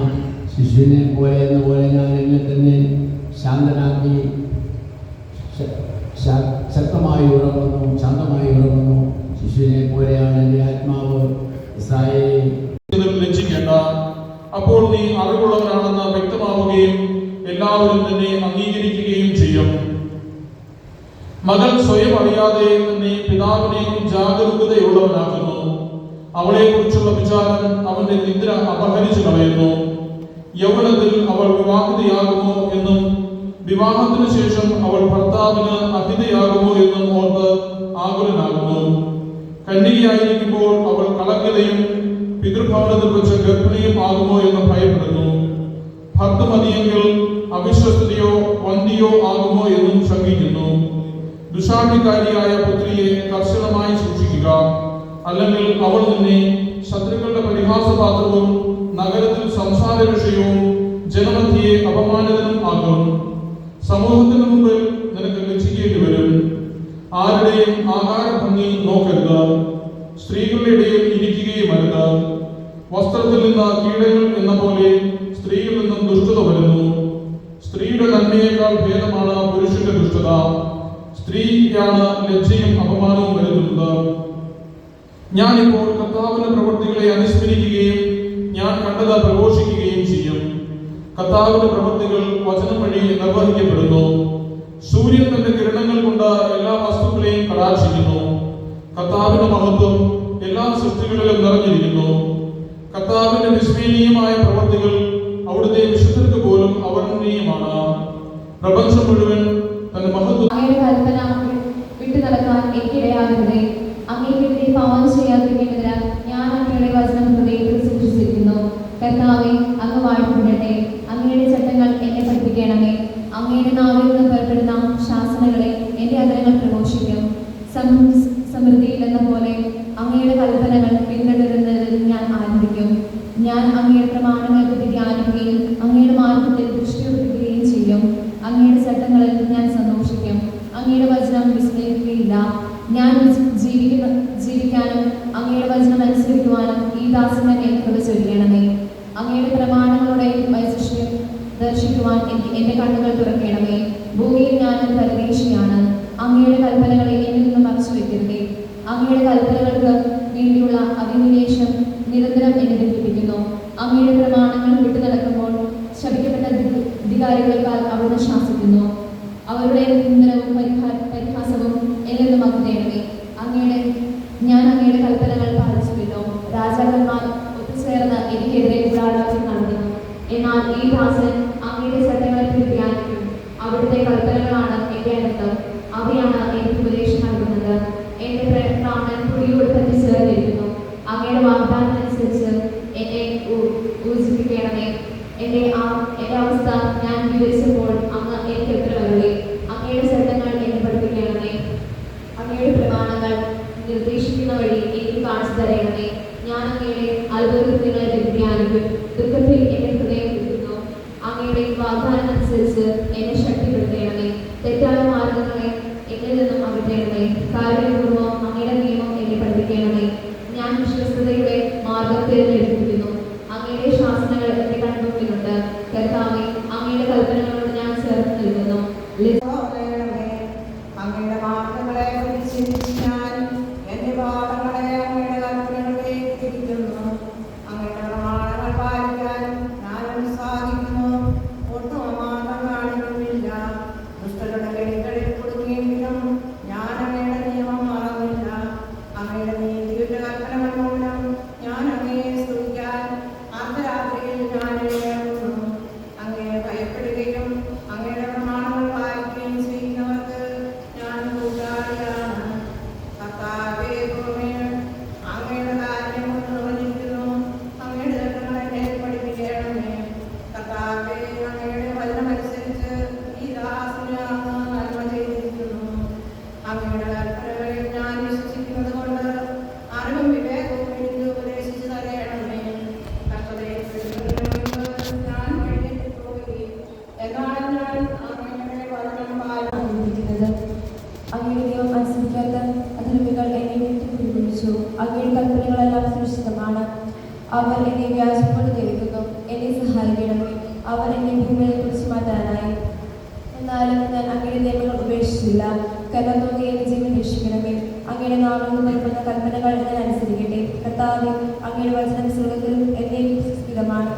[SPEAKER 7] ശിശുവിനെ പോലെ എന്ന പോലെ ഞാൻ എന്നെ തന്നെ ശാന്തനാക്കി ശക്തമായി ഉറങ്ങുന്നു, ശാന്തമായി ഉറങ്ങുന്നു. ശിശുവിനെ പോലെയാണ് എൻ്റെ ആത്മാവ്. ഇസ്രായേലിൽ
[SPEAKER 5] ലജ്ജിക്കേണ്ട. അപ്പോൾ നീ അറിവുള്ളവനാണെന്ന് വ്യക്തമാവുകയും എല്ലാവരും തന്നെ അംഗീകരിക്കുകയും ചെയ്യും. മകൾ സ്വയം അറിയാതെ തന്നെ പിതാവിനെ ജാഗരൂകതയുള്ളവനാക്കുന്നു. അവളെ കുറിച്ചുള്ള വിചാരം അവന്റെ നിദ്ര അപഹരിച്ചു കളയുന്നു. യൗവനത്തിൽ അവൾ വിവാഹിതയാകുമോ എന്നും വിവാഹത്തിന് ശേഷം അവൾ ഭർത്താവിന് അഹിതയാകുമോ എന്നും ഓർത്ത് ആകുലനാകുന്നു. കന്യകയായിരിക്കുമ്പോൾ അവൾ കളങ്കതയും പിതൃഭവനത്തിൽ വെച്ച് ഗർഭിണിയും ആകുമോ എന്ന് ഭയപ്പെടുന്നു. ഭർത്തമതിയെങ്കിൽ അവിശ്വസ്തയോ വന്ധിയോ ആകുമോ എന്നും ശങ്കിക്കുന്നു. ദുശാഠ്യകാരിയായ പുത്രിയെ കർശനമായി സൂക്ഷിക്കുക, അല്ലെങ്കിൽ അവൾ നിന്നെ ശത്രുക്കളുടെ പരിഹാസപാത്രവും നഗരത്തിൽ സംസാര വിഷയവും ജനമധ്യയെ അപമാനിതനും ആകും. സമൂഹത്തിന് മുമ്പിൽ നിനക്ക് ലജ്ജിക്കേണ്ടി വരും. ആരുടെയും ആഹാര ഭംഗി നോക്കരുത്, സ്ത്രീകളുടെ ഇടയിൽ ഇരിക്കുകയുമരുത്. വസ്ത്രത്തിൽ നിന്ന് കീടങ്ങൾ എന്ന പോലെ സ്ത്രീയിൽ നിന്നും ദുഷ്ടത വരുന്നു. സ്ത്രീയുടെ നന്മയേക്കാൾ ഭേദമാണ് പുരുഷന്റെ ദുഷ്ടത. സ്ത്രീക്കാണ് ലജ്ജയും അപമാനവും വരുത്തുന്നത്. ഞാനിപ്പോൾ കർത്താവിന്റെ പ്രവൃത്തികളെ അനുസ്മരിക്കുകയും ഞാൻ കണ്ടത് പ്രഘോഷിക്കുകയും ചെയ്യും. കർത്താവിന്റെ പ്രവൃത്തികൾ വചനം വഴി നിർവഹിക്കപ്പെടുന്നു. സൂര്യൻ തന്റെ കിരണങ്ങൾ കൊണ്ട് എല്ലാ വസ്തുക്കളെയും കടാക്ഷിക്കുന്നു. കർത്താവിന്റെ മഹത്വം എല്ലാ സൃഷ്ടികളിലും നിറഞ്ഞിരിക്കുന്നു. കർത്താവിന്റെ വിസ്മരണീയമായ പ്രവൃത്തികൾ അവിടുത്തെ വിശുദ്ധർക്ക് പോലും അവർണ്ണനീയമാണ്. പ്രപഞ്ചം മുഴുവൻ തന്റെ മഹത്വം
[SPEAKER 6] കൽപ്പന വിട്ടു നടക്കാൻ എനിക്കിടയാകരുതേ. അങ്ങേക്കെതിരെ പാവം ചെയ്യാതിരിക്കുന്നതിനാൽ ഞാൻ അങ്ങയുടെ വചനം ഹൃദയത്തിൽ സൂക്ഷിച്ചിരിക്കുന്നു. കർത്താവേ, അങ്ങ് വാഴ്ത്തപ്പെടട്ടെ. അങ്ങയുടെ ചട്ടങ്ങൾ എന്നെ പഠിപ്പിക്കണമേ. അങ്ങയുടെ നാവിൽ നിന്ന് പുറപ്പെടുന്ന ശാസനകളെ എൻ്റെ അധരങ്ങൾ പ്രഘോഷിക്കും. സമൃദ്ധിയിൽ എന്ന പോലെ അങ്ങയുടെ കൽപ്പനകൾ പിന്തുടരുന്നതിൽ ഞാൻ ആരംഭിക്കും. ഞാൻ അങ്ങയുടെ പ്രമാണങ്ങൾക്ക് ധ്യാനിക്കുകയും അങ്ങയുടെ മാർഗത്തിൽ ദൃഷ്ടിപ്പെടുത്തുകയും ചെയ്യും. അങ്ങയുടെ ചട്ടങ്ങളിൽ ഞാൻ സന്തോഷിക്കും. അങ്ങയുടെ വചനം വിസ്മരിക്കുകയില്ല. ഞാൻ ജീവിക്കാനും അങ്ങയുടെ വചനം അനുസരിക്കുവാനും ഈ ദാസനെ മേൽ കൃപ ചൊരിയണമേ. അങ്ങയുടെ പ്രമാണം ദർശിക്കുവാൻ എന്റെ കണ്ണുകൾ തുറക്കണമേ. ഭൂമിയിൽ ഞാൻ ഒരു പരദേശിയാണ്. അങ്ങയുടെ കൽപ്പനകളെ എന്നിൽ നിന്ന് മറച്ചു വെക്കരുതേ. അങ്ങയുടെ കൽപ്പനകൾക്ക് വേണ്ടിയുള്ള അഭിനിവേശം നിരന്തരം എന്നെ ദുഃഖിപ്പിക്കുന്നു. അങ്ങയുടെ പ്രമാണങ്ങൾ വിട്ടു നടക്കുമ്പോൾ ശപിക്കപ്പെട്ട അധികാരികൾക്കാൽ അവിടുന്ന് ശാസിക്കുന്നു. അവരുടെ നിന്ദനവും പരിഹാസവും എന്നിൽ നിന്നും അകറ്റണമേ. ഞാൻ അങ്ങയുടെ കൽപ്പനകൾ പാലിച്ചുവല്ലോ. രാജാക്കന്മാർ ഒത്തുചേർന്ന് എനിക്കെതിരെ ഗൂഢാലോചന നടത്തുന്നു. എന്നാൽ ഈ ദാസൻ അങ്ങയുടെ ചട്ടങ്ങളെ ധ്യാനിക്കും. അവിടുത്തെ കൽപ്പനകളാണ് എന്റെ അനന്തം. അവയാണ് എനിക്ക് ഉപദേശം നൽകുന്നത്. എന്റെ പ്രാണൻ പുലിയോട് തന്നെ ചേർന്നിരിക്കുന്നു. അങ്ങയുടെ വാഗ്ദാനമനുസരിച്ച് എന്നെ ഊർജിപ്പിക്കണമേ. എന്റെ അവസ്ഥ ഞാൻ വിവരിച്ചപ്പോൾ അങ്ങ് എനിക്ക് ഉത്തരവരുളി. അങ്ങയുടെ ചട്ടങ്ങൾ എന്നെ പഠിപ്പിക്കണമേ. അങ്ങയുടെ പ്രമാണങ്ങൾ നിർദ്ദേശിക്കുന്ന വഴി എനിക്ക് കാണിച്ചു തരണമേ. ഞാൻ അങ്ങയുടെ അത്ഭുതകൃത്യങ്ങളെ ധ്യാനിക്കും. ദുഃഖത്തിൽ എന്റെ ഹൃദയം കിട്ടുന്നു. അങ്ങയുടെ വാഗ്ദാനമനുസരിച്ച് എന്നെ ശക്തിപ്പെടുത്തണമേ. തെറ്റായ മാർഗങ്ങളെ എന്നിൽ നിന്നും അകറ്റണമേ. കാര്യപൂർവ്വം അങ്ങയുടെ നിയമം എന്നെ പഠിപ്പിക്കണമേ. ഞാൻ വിശ്വസ്തയുടെ മാർഗം തിരഞ്ഞെടുത്തിരിക്കുന്നു. അങ്ങയുടെ ശാസനകൾ എന്റെ കൺമുമ്പിലുണ്ട്. കർത്താവേ, അങ്ങയുടെ കൽപ്പനകളോട് ഞാൻ ചേർത്ത് നിൽക്കുന്നു.
[SPEAKER 8] അങ്ങയുടെ മാർഗങ്ങളെ പരിശീലിച്ച് ഞാൻ എന്റെ പാഠങ്ങളെ അങ്ങയുടെ കൽപ്പനകളിലേക്ക് തിരിക്കുന്നു. അങ്ങയുടെ പ്രമാണങ്ങൾ പാലിക്കാൻ ഞാൻ ഉത്സാഹിക്കുന്നു. ഒട്ടും അമാന്തം കാണിക്കുന്നില്ല. ദുഷ്ടരുടെ കൈകളിൽ കൊടുക്കുകയെങ്കിലും ഞാൻ അങ്ങയുടെ നിയമം മറന്നില്ല. അങ്ങയുടെ നീതിയുടെ കൽപ്പനകൾ മൂലം ഞാൻ അങ്ങയെ സ്തുതിക്കാൻ അർദ്ധരാത്രിയിൽ ഞാൻ എഴുന്നേൽക്കുന്നു. അങ്ങയെ ഭയപ്പെടുകയും അങ്ങയുടെ പ്രമാണങ്ങൾ പാലിക്കുകയും ചെയ്യുന്നവർക്ക് ഞാൻ കൂട്ടാളിയാണ്. കർത്താവേ, ഭൂമിയിൽ അങ്ങയുടെ കാര്യം കൊണ്ട് നിറഞ്ഞിരിക്കുന്നു. അങ്ങയുടെ ചട്ടങ്ങൾ എന്നെ പഠിപ്പിക്കണമേ. കർത്താവേ, അങ്ങയുടെ വചനമനുസരിച്ച് ഈ ദാസന് അങ്ങ് നന്മ ചെയ്തിരിക്കുന്നു. അങ്ങയുടെ കൽപ്പനകളിൽ ഞാൻ വിശ്വസിക്കുന്നത് കൊണ്ട് അറിവും വിവേകവും എനിക്ക് ഉപദേശിച്ചു തരണമേ. കർത്താവേ, ഞാൻ എഴുന്നേറ്റ് പോകുകയും എന്നാൽ ഞാൻ അങ്ങയുടെ വചനം പാലിക്കുന്നത്.
[SPEAKER 6] അങ്ങയുടെ നിയമം അനുസരിക്കാത്ത അധർമ്മികൾ എന്നെ വിളിച്ചു. അങ്ങയുടെ കൽപ്പനകളെല്ലാം സുരക്ഷിതമാണ്. അവർ എന്നെ വ്യാജം ധരിക്കുന്നു. എന്നെ സഹായിക്കണമേ. അവർ എന്നെ ഭൂമിയെ കുറിച്ച് മാറ്റാനായി. എന്നാലും ഞാൻ അങ്ങയുടെ നിയമങ്ങൾ ഉപേക്ഷിച്ചില്ല. കരം തോന്നി എന്റെ ജീവൻ രക്ഷിക്കണമേ. അങ്ങയുടെ നാമങ്ങൾ നൽകുന്ന കൽപ്പനകൾ ഞാൻ അനുസരിക്കട്ടെ. കർത്താവേ, അങ്ങയുടെ വചനം സ്വർഗ്ഗത്തിലും എന്നേക്കും സ്ഥിരമാണ്.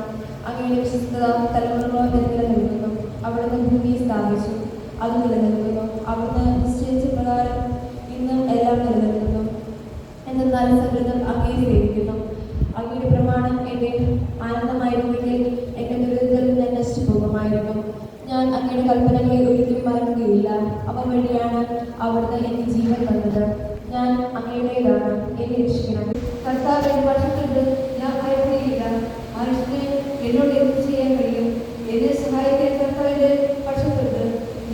[SPEAKER 6] അങ്ങയുടെ വിശ്വസ്തത തലമുറകളോളം നിലനിൽക്കുന്നു. അവിടുന്ന് ഭൂമിയെ സ്ഥാപിച്ചു, അത് നിലനിൽക്കുന്നു. അവിടുന്ന് നിശ്ചയിച്ച പ്രകാരം ഇന്നും എല്ലാം നിലനിൽക്കുന്നു. എന്നാൽ സകൃതം അങ്ങയെ സേവിക്കുന്നു. അങ്ങയുടെ പ്രമാണം എന്റെ ആനന്ദമായിരുന്നെങ്കിൽ എന്റെ ദുരിതത്തിൽ ഞാൻ നശിച്ചു പോകുമായിരുന്നു. ഞാൻ അങ്ങയുടെ കൽപ്പനകളെ ഒരിക്കലും മറക്കുകയില്ല. അവ വഴിയാണ് അവിടുന്ന് എനിക്ക് ജീവൻ തന്നത്. ഞാൻ അങ്ങയുടേതാണ്. എന്നെ രക്ഷിക്കണം.
[SPEAKER 9] കർത്താവ് എന്റെ പക്ഷത്തുണ്ട്. ഞാൻ ഭയപ്പെടുകയില്ല. മനുഷ്യന് എന്നോട് എന്ത് ചെയ്യാൻ കഴിയും? എന്നെ സഹായിക്കാൻ കർത്താവിന്റെ പക്ഷത്തുണ്ട്.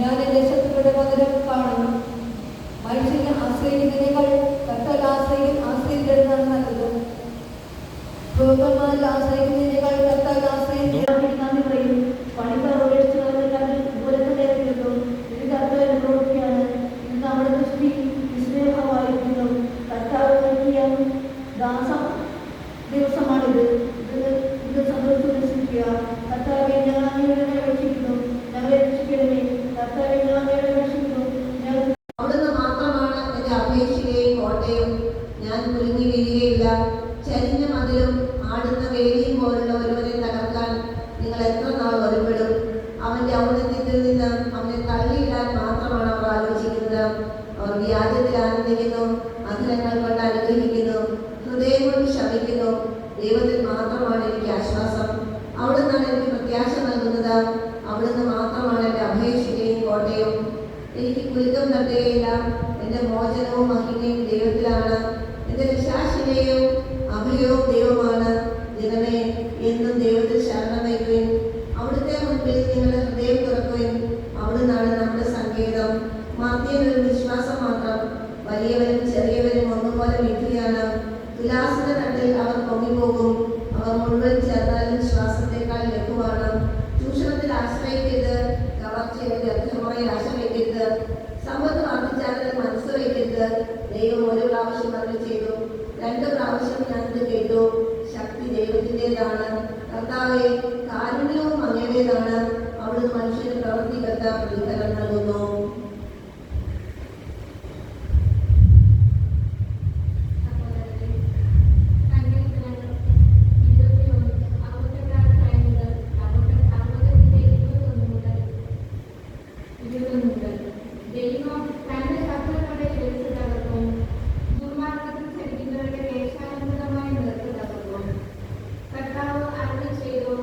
[SPEAKER 9] ഞാൻ എന്റെ ശത്രുക്കളുടെ പകരം കാണുന്നു. മനുഷ്യനെ ആശ്രയിക്കുന്നതിനേക്കാൾ കർത്താവിൽ ആശ്രയിക്കുന്നതാണ് നല്ലത്. ഭോഗന്മാരിൽ ആശ്രയിക്കുന്നതിനേക്കാൾ കർത്താവിൽ ആശ്രയിക്കാൻ പറയും. പണിക്കാർ ഉപേക്ഷിച്ചവരെല്ലാം പോലെ തന്നെ എത്തുന്നു. ഇത് കർത്താവിന്റെ പ്രവൃത്തിയാണ്. ഇത് നമ്മുടെ ദൃഷ്ടി വിസ്മയമായിരിക്കുന്നു. കർത്താവ് നൽകിയ ദിവസമാണിത്. ഇത് സന്തോഷിക്കുക. കർത്താവെ, ഞങ്ങൾ അങ്ങയുടെ രക്ഷിക്കുന്നു. ഞങ്ങളെ രക്ഷിക്കണമേ. കർത്താവെ, ഞങ്ങൾ അങ്ങയുടെ രക്ഷിക്കുന്നു.
[SPEAKER 10] അവിടുന്ന് മാത്രമാണ് എന്റെ അപേക്ഷയും കോട്ടയും. ഞാൻ കുലുങ്ങി വീഴുകയില്ല. ചരിഞ്ഞ മതിലും ആടുന്ന വേലിയും പോലുള്ള ഒരുവനെ തകർക്കാൻ നിങ്ങൾ എത്ര നാൾ ഒരുപ്പെടും? അവന്റെ ഔന്നത്യത്തിൽ നിന്ന് അവനെ തള്ളിയിടാൻ മാത്രമാണ് അവർ ആലോചിക്കുന്നത്. അവർ വ്യാജത്തിൽ ആനന്ദിക്കുന്നു, അധരങ്ങൾ കൊണ്ട് അനുഗ്രഹിക്കുന്നു, ഹൃദയം കൊണ്ട് ശമിക്കുന്നു. ദൈവത്തിൽ മാത്രമാണ് എനിക്ക് ആശ്വാസം. അവിടുന്നാണ് എനിക്ക് പ്രത്യാശ നൽകുന്നത്. അവിടുന്ന് മാത്രമാണ് എൻ്റെ അഭയശിലയും കോട്ടയും. എനിക്ക് കുലുക്കം തട്ടുകയില്ല. എൻ്റെ മോചനവും മഹിമയും ദൈവത്തിലാണ്. എൻ്റെ രക്ഷാശിലയും അഭയവും ദൈവമാണ്. ദിനമേ, എന്നും ദൈവത്തിൽ ശരണം വയ്ക്കുവിൻ. അവിടുത്തെ മുൻപിൽ നിങ്ങളുടെ ഹൃദയം തുറക്കുവിൻ. അവിടുന്നാണ് നമ്മുടെ സങ്കേതം. മധ്യനൊരു വിശ്വാസം മാത്രം. വലിയവരും ചെറിയവരും ഒന്നുപോലെ വിധിയാണ്. തുലാസിന്റെ തട്ടിൽ അവർ പൊങ്ങിപ്പോകും. അവർ മുഴുവൻ ചേർന്നാലും ശ്വാസത്തെക്കാൾ ലഘുവാണ്. ചൂഷണത്തിൽ ആശ്രയിക്കരുത്. കവർച്ചയുടെ വ്യർത്ഥമായി ആശ വയ്ക്കരുത്. സമ്പത്ത് വർദ്ധിച്ചാലും മനസ്സ് വയ്ക്കരുത്. ദൈവം ഒരു പ്രാവശ്യം അത് ചെയ്തു, 2 പ്രാവശ്യം ഞാനത് കേട്ടു. ശക്തി ദൈവത്തിൻ്റെതാണ്. കർത്താവെ, കാരുണ്യവും അങ്ങയുടേതാണ്. അവിടുന്ന് പ്രതിഫലം നൽകുന്നു.
[SPEAKER 6] ദൈവം തന്റെ ശത്രുക്കളെ ചെലുത്തു തകർക്കും, ദുർമാർഗത്തിൽ ചലിക്കുന്നവരുടെ ദേശാനുസൃതമായി നിർത്തു തകർക്കും. കർത്താവ് അരുളി ചെയ്തു,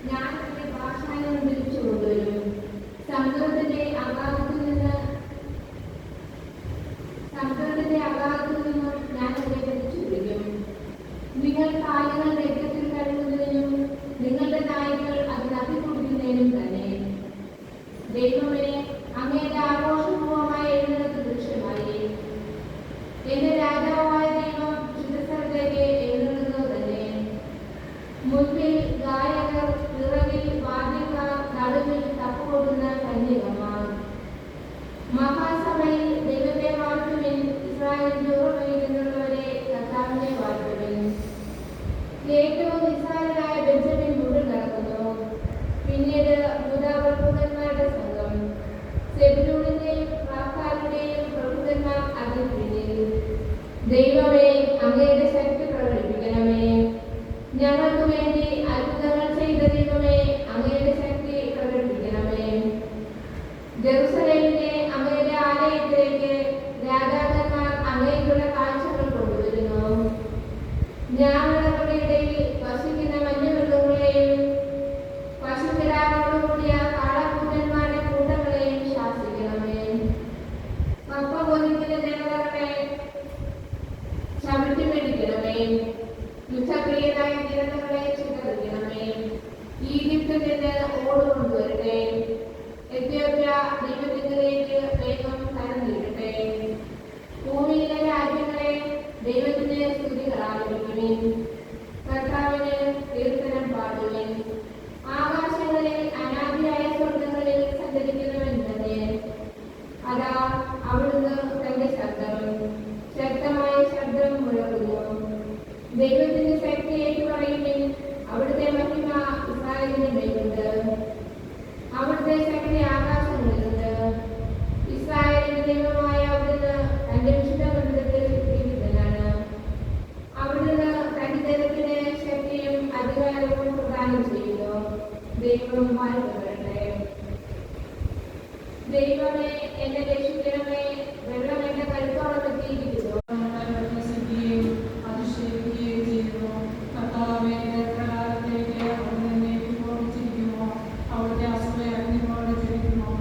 [SPEAKER 6] ഞാൻ അവരുടെ ഭാഷായം തിരിച്ചു കൊണ്ടുവരും. സമുദ്രത്തിന്റെ അഗാധത്തിൽ നിന്നും ഞാൻ അവരെ തിരിച്ചു വിളിക്കും. നിങ്ങൾ കാലുകൾ രക്തത്തിൽ കഴുകുന്നതിനും നിങ്ങളുടെ നായകൾ അതിനകത്ത് കുടിക്കുന്നതിനും തന്നെ. ദൈവമേ, അങ്ങയുടെ ആഘോഷപൂർവമായ എഴുന്നേൽപ്പ് ദൃശ്യമായി. എന്റെ രാജാവായ ദൈവം ശുദ്ധസ്ഥലത്തേക്ക് എഴുന്നേൽക്കുന്നത് തന്നെ. മുൻപിൽ ഗായകർ, പിറകിൽ വാദ്യക്കാർ, നടുവിൽ തപ്പുകൊടുന്ന കന്യകമാർ. മഹാസഭയിൽ ദൈവത്തെ വാഴ്ത്തുവിൻ, ഇസ്രായേൽ യൂറോപ്പിൽ നിന്നുള്ളവരെ കർത്താവിനെ വാഴ്ത്തുവിൻ. ഏറ്റവും നിസ്സാരരായ ബെഞ്ചമിൻ മുഴുവൻ നടക്കുന്നു. പിന്നീട് പ്രഭുക്കന്മാരുടെ സംഘം, സെബൂലൂനിന്റെയും റാഫാലിന്റെയും പ്രഭുക്കന്മാർ അതിൽ പിന്നിൽ. ദൈവമേ, അങ്ങയുടെ ശക്തി പ്രകടിപ്പിക്കണമേ. ഞങ്ങൾക്ക് വേണ്ടി അത്ഭുതങ്ങൾ ചെയ്ത ദൈവമേ, അങ്ങയുടെ ശക്തി പ്രകടിപ്പിക്കണമേ. ജെറുസലേമിലെ അങ്ങയുടെ ആലയത്തിലേക്ക് രാജാക്കന്മാർ അങ്ങേക്കുള്ള കാഴ്ചകൾ കൊണ്ടുവരുന്നു. ഞാവളകളുടെ ഇടയിൽ വസിക്കുന്ന മഞ്ഞമൃഗങ്ങളെയും പശുക്കിടാക്കളോടുകൂടിയ കാളക്കൂട്ടന്മാരുടെ കൂട്ടങ്ങളെയും ശാസിക്കണമേ. കപ്പ കൊതിക്കുന്ന ജനതകളെ ചവിട്ടി മേടിക്കണമേ. യുദ്ധപ്രിയരായ ജനതകളെ ചിതറിക്കണമേ. ഈജിപ്തിൽ നിന്ന് ഓടുകൊണ്ടുവരട്ടെ. എത്യോപ്യ ദൈവത്തിലേക്ക് വേഗം തരം നീട്ടട്ടെ. ഭൂമിയിലെ രാജ്യങ്ങളെ ദൈവത്തിന്റെ സ്തുതികൾ ആലപിക്കുവിൻ. കർത്താവിന് കീർത്തനം പാടുവിൻ. ആകാശങ്ങളിൽ അനാദിയായ സ്വർഗങ്ങളിൽ സഞ്ചരിക്കുന്നവൻ തന്നെ. അതാ അവിടുന്ന് തന്റെ ശക്തമായ ശബ്ദം മുഴക്കുന്നു. ദൈവത്തിന്റെ ശക്തി ഏറ്റുപറയുവിൻ. അവിടുത്തെ മഹിമ ഇസ്രായേലിന്റെ മേലുണ്ട്. അവിടുത്തെ ശക്തി ആകാശങ്ങളിലുണ്ട്. ഇസ്രായേലിന്റെ ദൈവമായ അവിടുന്ന് തന്റെ വിശുദ്ധ മന്ദിരത്തിൽ ജീവിതനാണ്. അവിടുന്ന് തന്റെ ജനത്തിന് ശക്തിയും അധികാരവും പ്രദാനം ചെയ്യുന്നു. ദൈവം വാഴ്ത്തപ്പെടട്ടെ. ദൈവമേ, എന്നെ രക്ഷിക്കണമേ. വെള്ളം എന്റെ കരുത്തോളം എത്തിയിരിക്കുന്നു.
[SPEAKER 9] അതിശയിക്കുകയും ചെയ്യുന്നു. കർത്താവേ, പ്രകാരത്തേക്ക് അവിടുന്ന് പോഷിച്ചിരിക്കുമോ? അവിടുത്തെ അസുഖ അഗ്നിപോലെ ചലിക്കുമോ?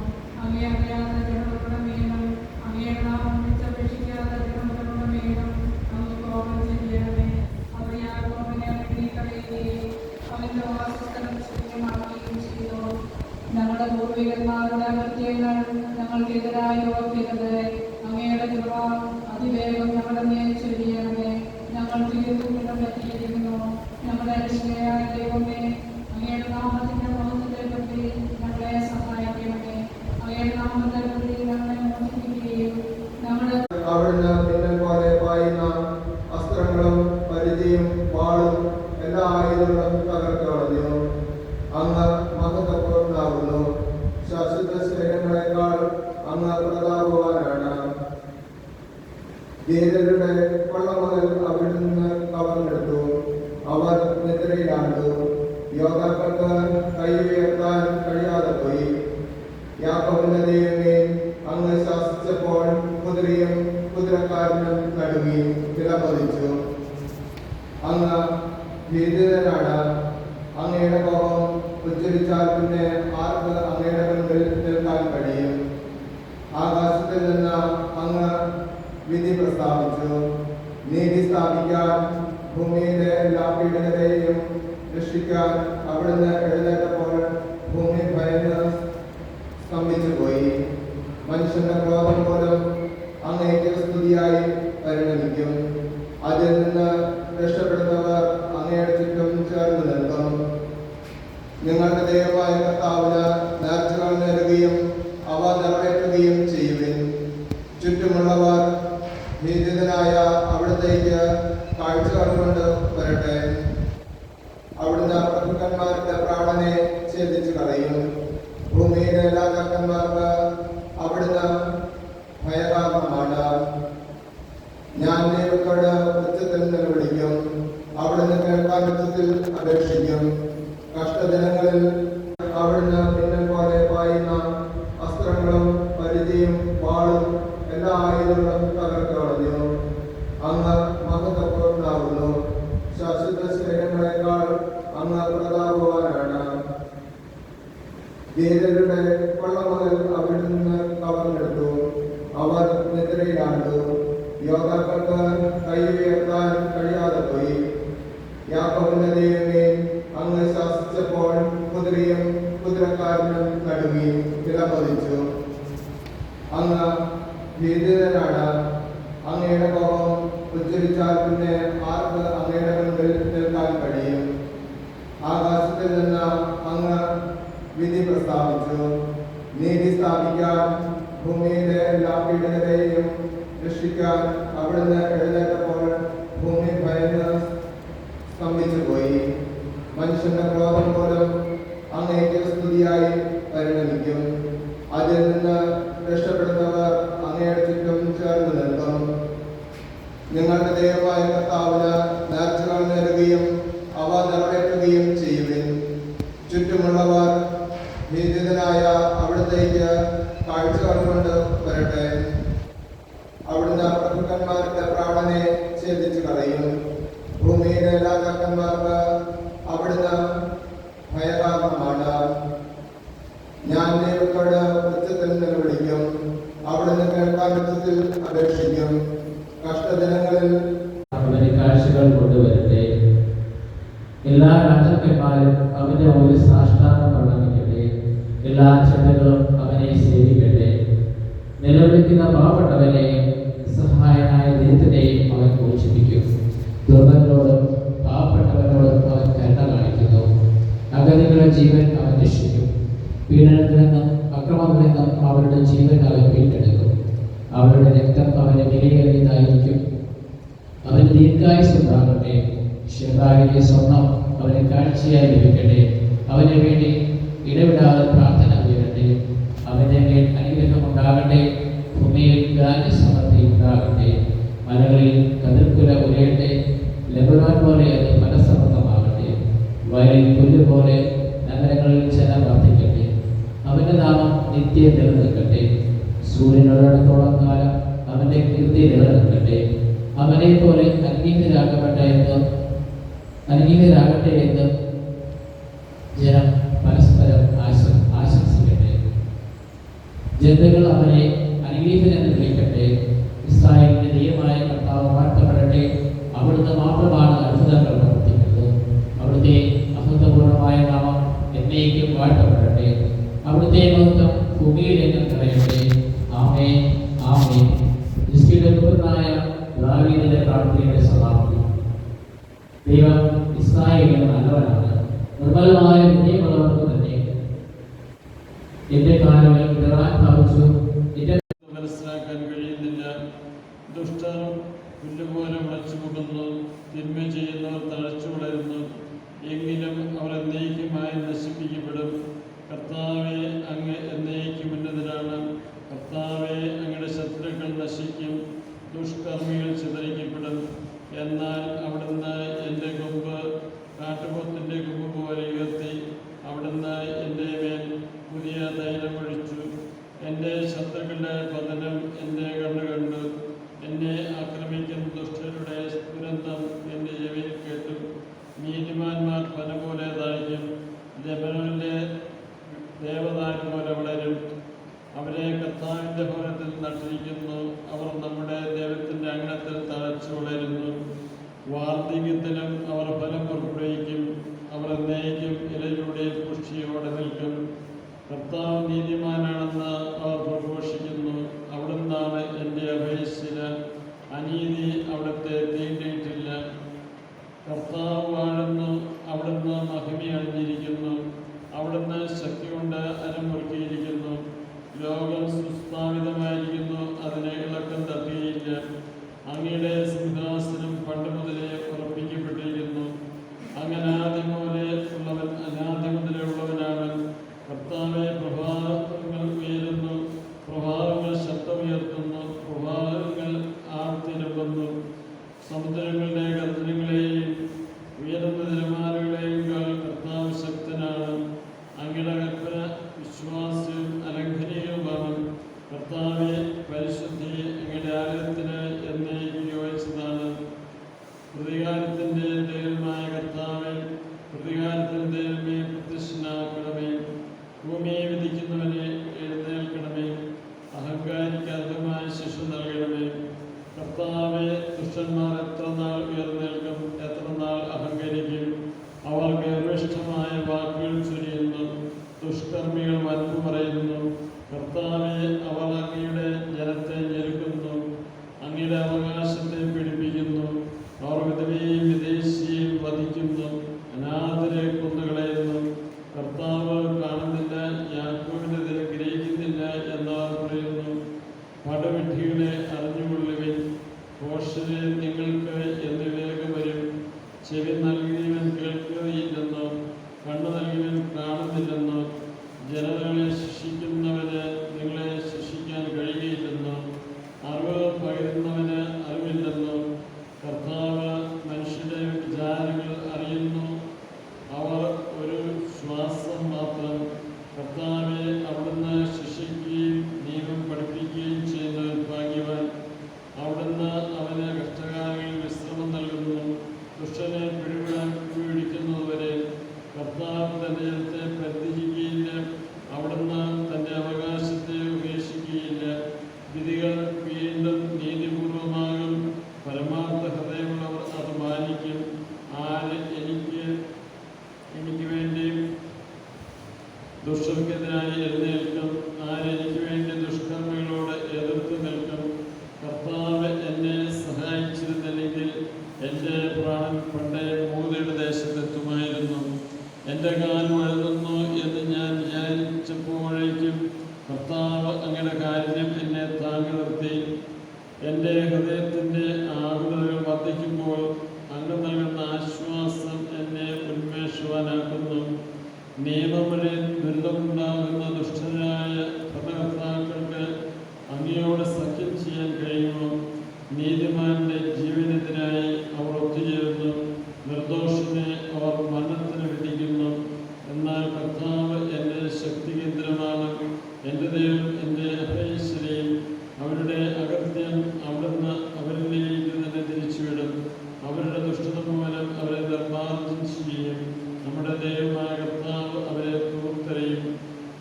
[SPEAKER 9] അങ്ങേ അറിയാത്ത ജനങ്ങളുടെ മേലും അങ്ങയുടെ നാമം വിളിച്ചപേക്ഷിക്കാത്ത ജനങ്ങളുടെ മേലും അങ്ങ് കോപം ചെയ്യണമേ. അവർ യാക്കോബിനെ നീക്കളയുകയും അവന്റെ വാസസ്ഥലം ശൂന്യമാക്കുകയും ചെയ്തു. ഞങ്ങളുടെ പൂർവികന്മാരുടെ അകൃത്യങ്ങൾ ഞങ്ങൾക്കെതിരായി ഓർക്കരുത്. അങ്ങയുടെ കൃപ അതിവേഗം ഞങ്ങളുടെ മേൽ ചൊരിയണമേ. ഞങ്ങൾ തീർത്തും പറ്റിയിരിക്കുന്നു. ഞങ്ങളുടെ രക്ഷകയായ ദൈവമേ, അങ്ങയുടെ നാമത്തിന്റെ മഹത്വത്തെ പറ്റി ഞങ്ങളെ സഹായിക്കണമേ. അങ്ങയുടെ നാമത്തെ പറ്റി ഞങ്ങളെ മോചിപ്പിക്കുകയും ഞങ്ങളുടെ
[SPEAKER 3] അവിടുന്ന് മിന്നൽ പോലെ പായുന്ന അസ്ത്രങ്ങളും പരിധിയും വാളും എല്ലാ ആയുധങ്ങളും തകർത്ത് കളഞ്ഞു. അങ്ങ് മഹത്വപൂർണ്ണനാകുന്നു. ശാശ്വത സേനകളെക്കാൾ അങ്ങ് പ്രതാപവാനാണ്. ധീരരുടെ കൊള്ള മുതൽ അവിടുന്ന് കവർന്നെടുത്തു. അവർ നിദ്രയിലാണ്ടു. യോദ്ധാക്കൾക്ക് കൈ ഉയർത്താൻ കഴിയാതെ പോയി. യാക്കോബിന്റെ ദൈവമേ, അങ്ങ് ശാസിച്ചപ്പോൾ കുതിരയും കുതിരക്കാരനും നടുങ്ങി വിലപതിച്ചു. അങ്ങ് ഭീതിതനാണ്. അങ്ങയുടെ കോപം ഉച്ചരിച്ചാൽ പിന്നെ ആർക്ക് അങ്ങയുടെ മുൻപിൽ നിൽക്കാൻ കഴിയും? ആകാശത്തിൽ നിന്ന് അങ്ങ് വിധി പ്രസ്താവിച്ചു. നീതി സ്ഥാപിക്കാൻ ഭൂമിയിലെ എല്ലാ പീഡനരെയും രക്ഷിക്കാൻ അവിടുന്ന് എഴുന്നേറ്റപ്പോൾ ഭൂമി ഭയന്ന് സ്തംഭിച്ചു പോയി. മനുഷ്യന്റെ ക്രോധം പോലും അങ്ങേക്ക് സ്തുതിയായി പരിണമിക്കും. അതിൽ നിന്ന് രക്ഷപ്പെടുന്നവർ അങ്ങയുടെ ചുറ്റും ചേർന്ന് നിൽക്കും. നിങ്ങളുടെ ദൈവമായ കർത്താവിന് നേർച്ചകൾ നേടുകയും അവ നിറവേറ്റുകയും ചെയ്യുവിൻ. ചുറ്റുമുള്ളവർ ഭീതിതനായ അവിടത്തേക്ക് കാഴ്ചകൾ കൊണ്ട് വരട്ടെ. അവിടുന്ന് പ്രഭുക്കന്മാരുടെ പ്രാണനെ ഛേദിച്ചു കളയും. ഭൂമിയിലെ രാജാക്കന്മാർക്ക് അവിടുന്ന് ഭയകാരണമാണ്. ഞാൻ ദൈവത്തോട് ഉച്ചത്തിൽ നിലവിളിക്കും, അവിടുന്ന് കേൾക്കാൻ ഉച്ചത്തിൽ അപേക്ഷിക്കും. കഷ്ടദിനങ്ങളിൽ അവിടുന്ന് മിന്നൽ പോലെ പായുന്ന അസ്ത്രങ്ങളും പരിധിയും വാളും എല്ലാ ആയുധങ്ങളും തകർത്ത് കളഞ്ഞു. അങ്ങ് മഹത്വപൂർണ്ണാകുന്നു. ശാശ്വത സേനകളെക്കാൾ അങ്ങ് പ്രതാപവാനാണ്. ധീരരുടെ കൊള്ള മുതൽ അവിടെ നിന്ന് കവർന്നെടുത്തു. അവർ നിദ്രയിലാണ്ടു. യോദ്ധാക്കൾക്ക് കൈ ഉയർത്താൻ കഴിയാതെ പോയി. യാക്കോബിന്റെ ദൈവമേ, അങ്ങ് ശാസിച്ചപ്പോൾ കുതിരയും കുതിരക്കാരനും നടുങ്ങി വിലമതിച്ചു. അങ്ങ് ഭീതിതനാണ്. അങ്ങയുടെ കോപം ഉച്ചരിച്ചാൽ പിന്നെ ആർക്ക് അങ്ങയുടെ മുൻപിൽ നിൽക്കാൻ കഴിയും? ആകാശത്തിൽ നിന്ന് അങ്ങ് വിധി പ്രസ്താവിച്ചു. നീതി സ്ഥാപിക്കാൻ ഭൂമിയിലെ എല്ലാ പീഡിതരെയും രക്ഷിക്കാൻ അവിടുന്ന് എഴുന്നേറ്റപ്പോൾ ഭൂമി ഭയന്ന് സ്തംഭിച്ചു പോയി. മനുഷ്യന്റെ ക്രോധം പോലും അങ്ങേക്ക് സ്തുതിയായി പരിണമിക്കും. അതിൽ നിന്ന് രക്ഷപ്പെടുന്നവർ അങ്ങയുടെ ചുറ്റും ചേർന്ന് നിൽക്കും. നിങ്ങളുടെ ദൈവമായ കർത്താവിന് നേർച്ചകൾ നേരുകയും അവ നിറവേറ്റുകയും ചെയ്യുവിൻ. ചുറ്റുമുള്ളവർ ഭീതിതനായ അവിടത്തേക്ക് കാഴ്ചകൾ കൊണ്ട് വരട്ടെ. അവിടുന്ന് പ്രഭുക്കന്മാരുടെ പ്രാണനെ ഛേദിച്ചു കളയും. ഭൂമിയിലെ രാജാക്കന്മാർക്ക് അവിടുന്ന് ഭയകാരണമാണ്. ഞാൻ ദൈവത്തോട് ഉച്ചത്തിൽ നിലവിളിക്കും, അവിടുന്ന് കേൾക്കാൻ ഉച്ചത്തിൽ അപേക്ഷിക്കും. കഷ്ടദിനങ്ങളിൽ
[SPEAKER 7] അവന് കാഴ്ചകൾ കൊണ്ടുവരട്ടെ. എല്ലാ രാജാക്കന്മാരും അവന്റെ മുമ്പിൽ സാഷ്ടാംഗം പ്രണമിക്കട്ടെ. എല്ലാ ജനങ്ങളും അവനെ സേവിക്കട്ടെ. നിലവിളിക്കുന്ന പാവപ്പെട്ടവനെയും സഹായനായ ദൈവത്തിനെയും അവൻ മോചിപ്പിക്കും. ദുർബലരോടും പാവപ്പെട്ടവരോടും അവൻ കരുണ കാണിക്കുന്നു. അഗതികളുടെ ജീവൻ അവൻ രക്ഷിക്കും. പീഡനത്തിൽ നിന്നും അക്രമത്തിൽ നിന്നും അവരുടെ ജീവൻ അവൻ വീണ്ടെടുക്കും. അവരുടെ രക്തം അവന് വിലയേറിയതായിരിക്കും. അവന് ദീർഘായുസ് ഉണ്ടാകട്ടെ. ഷെബായിലെ സ്വർണം അവന് കാഴ്ചയായി ലഭിക്കട്ടെ. അവന് വേണ്ടി ഇടവിടാതെ പ്രാർത്ഥന ഉയരട്ടെ. അവന്റെ മേൽ അനുഗ്രഹം ഉണ്ടാകട്ടെ. ഭൂമിയിൽ ധാന്യസമൃദ്ധി ഉണ്ടാകട്ടെ. മലകളിൽ കതിർക്കുല ഉലയട്ടെ. ലെബനോൻ പോലെ അത് ഫലസമൃദ്ധമാകട്ടെ. വയലിൽ പുല്ല് പോലെ നഗരങ്ങളിൽ ജനം വർദ്ധിക്കട്ടെ. അവന്റെ നാമം നിത്യം നിലനിൽക്കട്ടെ. സൂര്യനുള്ളിടത്തോളം കാലം അവന്റെ കീർത്തി നിലനിൽക്കട്ടെ. അവനെ പോലെ അനീതരാകട്ടെ എന്ന് ജനം പരസ്പരം ആശംസിക്കട്ടെ. ജനതകൾ അവനെ അനുഗ്രഹീതനെന്ന് വിളിക്കട്ടെ. ഇസ്രായേലിന്റെ ദൈവമായ കർത്താവ് വാഴ്ത്തപ്പെടട്ടെ. അവിടുന്ന് മാത്രമാണ് അത്ഭുതങ്ങൾ പ്രവർത്തിക്കുന്നത്. അവിടുത്തെ അത്ഭുതപൂർണമായ നാമം എന്നേക്കും വാഴ്ത്തപ്പെടട്ടെ. അവിടുത്തെ മഹത്വം ഭൂമിയിലെങ്ങും നിറയട്ടെ. ആമേൻ, ആമേൻ. ക്രിസ്തുവിനായ ദാവീദിന്റെ പ്രാർത്ഥനയുടെ സമാപ്തി. ദൈവം ഇസ്രായേലിന് നല്ലവനാണ്. നിർമ്മലമായ ഹൃദയമുള്ളവർക്ക് തന്നെ എന്റെ കാലുകൾ ഇടറാൻ ഭാവിച്ചു.
[SPEAKER 1] മനസ്സിലാക്കാൻ കഴിയുന്നില്ല. ദുഷ്ടർ പുല്ലുപോലെ മുളച്ചുകൂടുന്നു, തിന്മ ചെയ്യുന്നവർ തഴച്ചു വളരുന്നു. എങ്കിലും അവർ എന്നേക്കുമായി നശിപ്പിക്കപ്പെടും. കർത്താവെ, അങ്ങ് എന്നേക്കും ഉന്നതനാണ്. കർത്താവെ, അങ്ങയുടെ ശത്രുക്കൾ നശിക്കും, ദുഷ്കർമ്മികൾ ചിതറിക്കപ്പെടും. എന്നാൽ അവിടുന്ന് എൻ്റെ കൊമ്പ് കാട്ടുപോത്തിൻ്റെ കൊമ്പ് പോലെ ഉയർത്തി. അവിടുന്ന് എൻ്റെ മേൽ പുതിയ തൈലമൊഴിച്ചു. എൻ്റെ ശത്രുക്കളുടെ പതനം എൻ്റെ കണ്ണു കണ്ടു. എന്നെ ആക്രമിക്കുന്ന ദുഷ്ടരുടെ ദുരന്തം എൻ്റെ ചെവിയിൽ കേട്ടു. നീതിമാന്മാർ പന പോലെ താഴ്ക്കും, ലെബനോനിലെ ദേവദാരു പോലെ വളരും. അവരെ കർത്താവിൻ്റെ ഭവനത്തിൽ നട്ടിരിക്കുന്നു. അവർ നമ്മുടെ ദൈവത്തിൻ്റെ അംഗണത്തിൽ തഴച്ചു വളരുന്നു. വാർദ്ധക്യത്തിലും അവർ ഫലം പുറപ്പെടുവിക്കും. അവർ എന്നേക്കും ഇലയിലൂടെ പുഷ്ടിയോടെ നിൽക്കും. കർത്താവ് നീതിമാനാണെന്ന് അവർ പ്രഘോഷിക്കുന്നു. അവിടുന്നാണ് എൻ്റെ അഭയശില. അനീതി അവിടുത്തെ തീണ്ടിയിട്ടില്ല. കർത്താവ് വാഴുന്നു. അവിടുന്ന് മഹിമയണിഞ്ഞിരിക്കുന്നു. അവിടുന്ന് ശക്തി കൊണ്ട് അരമുറുക്കിയിരിക്കുന്നു. ലോകം സുസ്ഥാപിതമായിരിക്കുന്നു, അതിനെ ഇളക്കം തട്ടിയില്ല. അങ്ങയുടെ സിംഹാസനം പണ്ട് മുതലേ ഉറപ്പിക്കപ്പെട്ടിരിക്കുന്നു. അങ്ങനെ അനാദി മുതലേ ഉള്ളവനാണ്. കർത്താവെ, പ്രഭാ ഭൂമിയെ വിധിക്കുന്നവനെ എഴുന്നേൽക്കണമേ. അഹങ്കാരിക്ക് അർഹമായ ശിക്ഷ നൽകണമേ. കർത്താവെ, ദുഷ്ടന്മാർ എത്ര നാൾ ഉയർന്നേൽക്കും? എത്ര നാൾ അഹങ്കരിക്കും? അവർ ഗർവിഷ്ഠമായ വാക്കുകൾ ചൊരിയുന്നു. ദുഷ്കർമ്മികൾ വൻപു പറയുന്നു. കർത്താവെ, അവർ അങ്ങയുടെ ജനത്തെ ഞെരുക്കുന്നു. അങ്ങയുടെ അവകാശത്തെ പീഡിപ്പിക്കുന്നു. അവർ വിധവയെയും വിദേശിയെയും വധിക്കുന്നു. അനാഥരെ കൊന്നുകളയുന്നു. കർത്താവ് കാണുന്നില്ല, യാക്കോബിന്റെ ദിനം ഗ്രഹിക്കുന്നില്ല എന്നവർ പറയുന്നു. പടവിഡ്ഢികളെ അറിഞ്ഞുകൊള്ളുവിൻ. ഭോഷരെ, നിങ്ങൾക്ക് എന്ന് വേഗം വരും. ചെവി നൽകിയവൻ കേൾക്കുകയില്ലെന്നോ, കണ്ണു നൽകിയവൻ കാണുന്നില്ലെന്നോ, ജനതകളെ ശിക്ഷിക്കുന്നവന് നിങ്ങളെ ശിക്ഷിക്കാൻ കഴിയുകയില്ലെന്നോ, അറിവ് പകരുന്നവന് അറിവില്ലെന്നോ. കർത്താവ് മനുഷ്യരുടെ വിചാരങ്ങൾ അറിയുന്നു. അവർ ഒരു ശ്വാസം മാത്രം. കർത്താവെ, അവിടുന്ന് ശിക്ഷിക്കുകയും നിയമം പഠിപ്പിക്കുകയും ചെയ്യുന്നവൻ ഭാഗ്യവാൻ. അവിടുന്ന് അവന് കഷ്ടകാലങ്ങളിൽ വിശ്രമം നൽകുന്നു. ദുഷ്ടനെ പിടിക്കുന്നതുവരെ കർത്താവ് തന്റെ ജനത്തെ പരിധിക്കുകയില്ല. അവിടുന്ന് തന്റെ അവകാശത്തെ ഉപേക്ഷിക്കുകയില്ല. വിധികൾ വീണ്ടും നീതിപൂർവമാകും. പരമാർത്ഥ ഹൃദയമുള്ളവർ അത് മാനിക്കും. ആര് എനിക്ക് വേണ്ടി ദുഷ്ടർക്കെതിരായി എഴുന്നേൽക്കും? ആരെനിക്ക് വേണ്ടി ദുഷ്കർമ്മികളോട് എതിർത്ത് നിൽക്കും? കർത്താവ് എന്നെ സഹായിച്ചിരുന്നില്ലെങ്കിൽ എൻ്റെ പ്രാണൻ പണ്ടേ മൂലയുടെ ദേശത്തെത്തുമായിരുന്നു. എൻ്റെ കാൽ വഴുതുന്നു എന്ന് ഞാൻ വിചാരിച്ചപ്പോഴേക്കും കർത്താവ് അങ്ങയുടെ കാര്യം എന്നെ താങ്ങി നിർത്തി. എൻ്റെ ഹൃദയത്തിൻ്റെ ആകുലതകൾ വർദ്ധിക്കുമ്പോൾ അങ്ങ് നൽകുന്ന ആശ്വാസം എന്നെ ഉന്മേഷവാനാക്കുന്നു. നിയമം വഴി ദുരിതമുണ്ടാകുന്ന ദുഷ്ടരായ ഭരണകർത്താക്കൾക്ക് അങ്ങയോട് സഖ്യം ചെയ്യാൻ കഴിയുമോ? നീതിമാന്റെ ജീവനെതിരായി അവർ ഒത്തുചേരുന്നു. നിർദോഷനെ അവർ മരണത്തിന് വിധിക്കുന്നു. എന്നാൽ കർത്താവ് എൻ്റെ ശക്തികേന്ദ്രമാണ്, എൻ്റെ ദൈവം എൻ്റെ അഭയശ്വരയും. അവരുടെ അകൃത്യം അവിടുന്ന് അവരിലേക്ക് തന്നെ തിരിച്ചുവിടും. അവരുടെ ദുഷ്ടത മൂലം അവരെ നിർമ്മാർജ്ജനം ചെയ്യും. നമ്മുടെ ദൈവമായ കർത്താവ് അവരെ തൂർത്തെറിയും.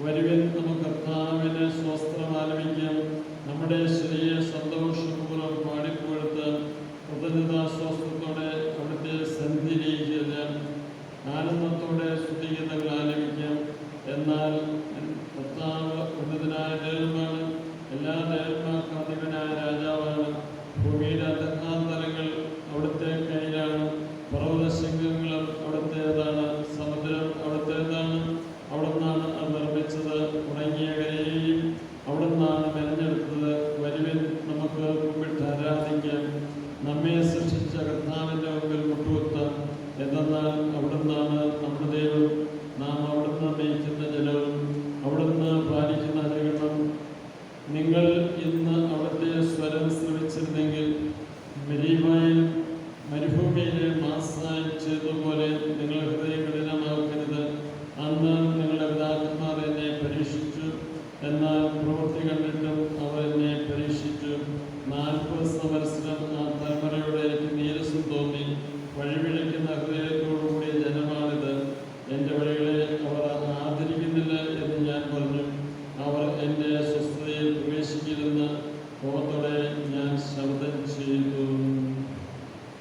[SPEAKER 1] വരുവിൻ, നമുക്ക് കർത്താവിന് സ്വസ്ത്രം ആലപിക്കാം. നമ്മുടെ ശരിയെ സന്തോഷപൂർവ്വം പാടിപ്പുകഴ്ത്ത് കൃതജ്ഞതാസ്വാസ്ഥത്തോടെ അവിടുത്തെ സന്നിധിയിലേക്ക് ചെല്ലാം. ആനന്ദത്തോടെ സ്തുതിഗീതങ്ങൾ ആലപിക്കാം. എന്നാൽ കർത്താവ് ഉന്നതനായ ദൈവമാണ്, എല്ലാ ദൈവന്മാർക്കും അധിപനായ രാജാവാണ്. ഭൂമിയിലെ അധഃപാതലങ്ങൾ അവിടുത്തെ കയ്യിലാണ്. പർവ്വതശൃംഗങ്ങളും അവിടുത്തേതാണ്. സമുദ്രം അവിടുത്തേതാണ്. അവിടുന്നാണ് അത് നിർമ്മിച്ചത്. ഉണങ്ങിയ കരയെയും അവിടുന്നാണ് മെനഞ്ഞെടുത്തത്. വരുവിൻ, നമുക്ക് കുമ്പിട്ട് ആരാധിക്കാം. നമ്മെ സൃഷ്ടിച്ച കർത്താവിൻ്റെ മുമ്പിൽ മുട്ടുകുത്താം. എന്തെന്നാൽ അവിടുന്നാണ് നമ്മുടെ ദൈവം. നാം അവിടുന്ന് നയിക്കുന്ന ജലവും അവിടുന്ന് പാലിക്കുന്ന അധികരണം. നിങ്ങൾ ഇന്ന് അവിടുത്തെ സ്വരം ശ്രമിച്ചിരുന്നെങ്കിൽ മെരീബായിൽ മരുഭൂമിയിലെ മാസായി ചെയ്തതുപോലെ നിങ്ങൾ ഹൃദയം കഠിനമാക്കരുത്. അന്ന് നിങ്ങളുടെ പിതാക്കന്മാർ എന്നെ പരീക്ഷിച്ചു, എന്നാൽ പ്രവൃത്തി കണ്ടിട്ടും അവർ എന്നെ പരീക്ഷിച്ചു. 40 സംവത്സരം ആ തലമുറയോട് എനിക്ക് നീരസം തോന്നി. വഴിപിഴയ്ക്കുന്ന ഹൃദയം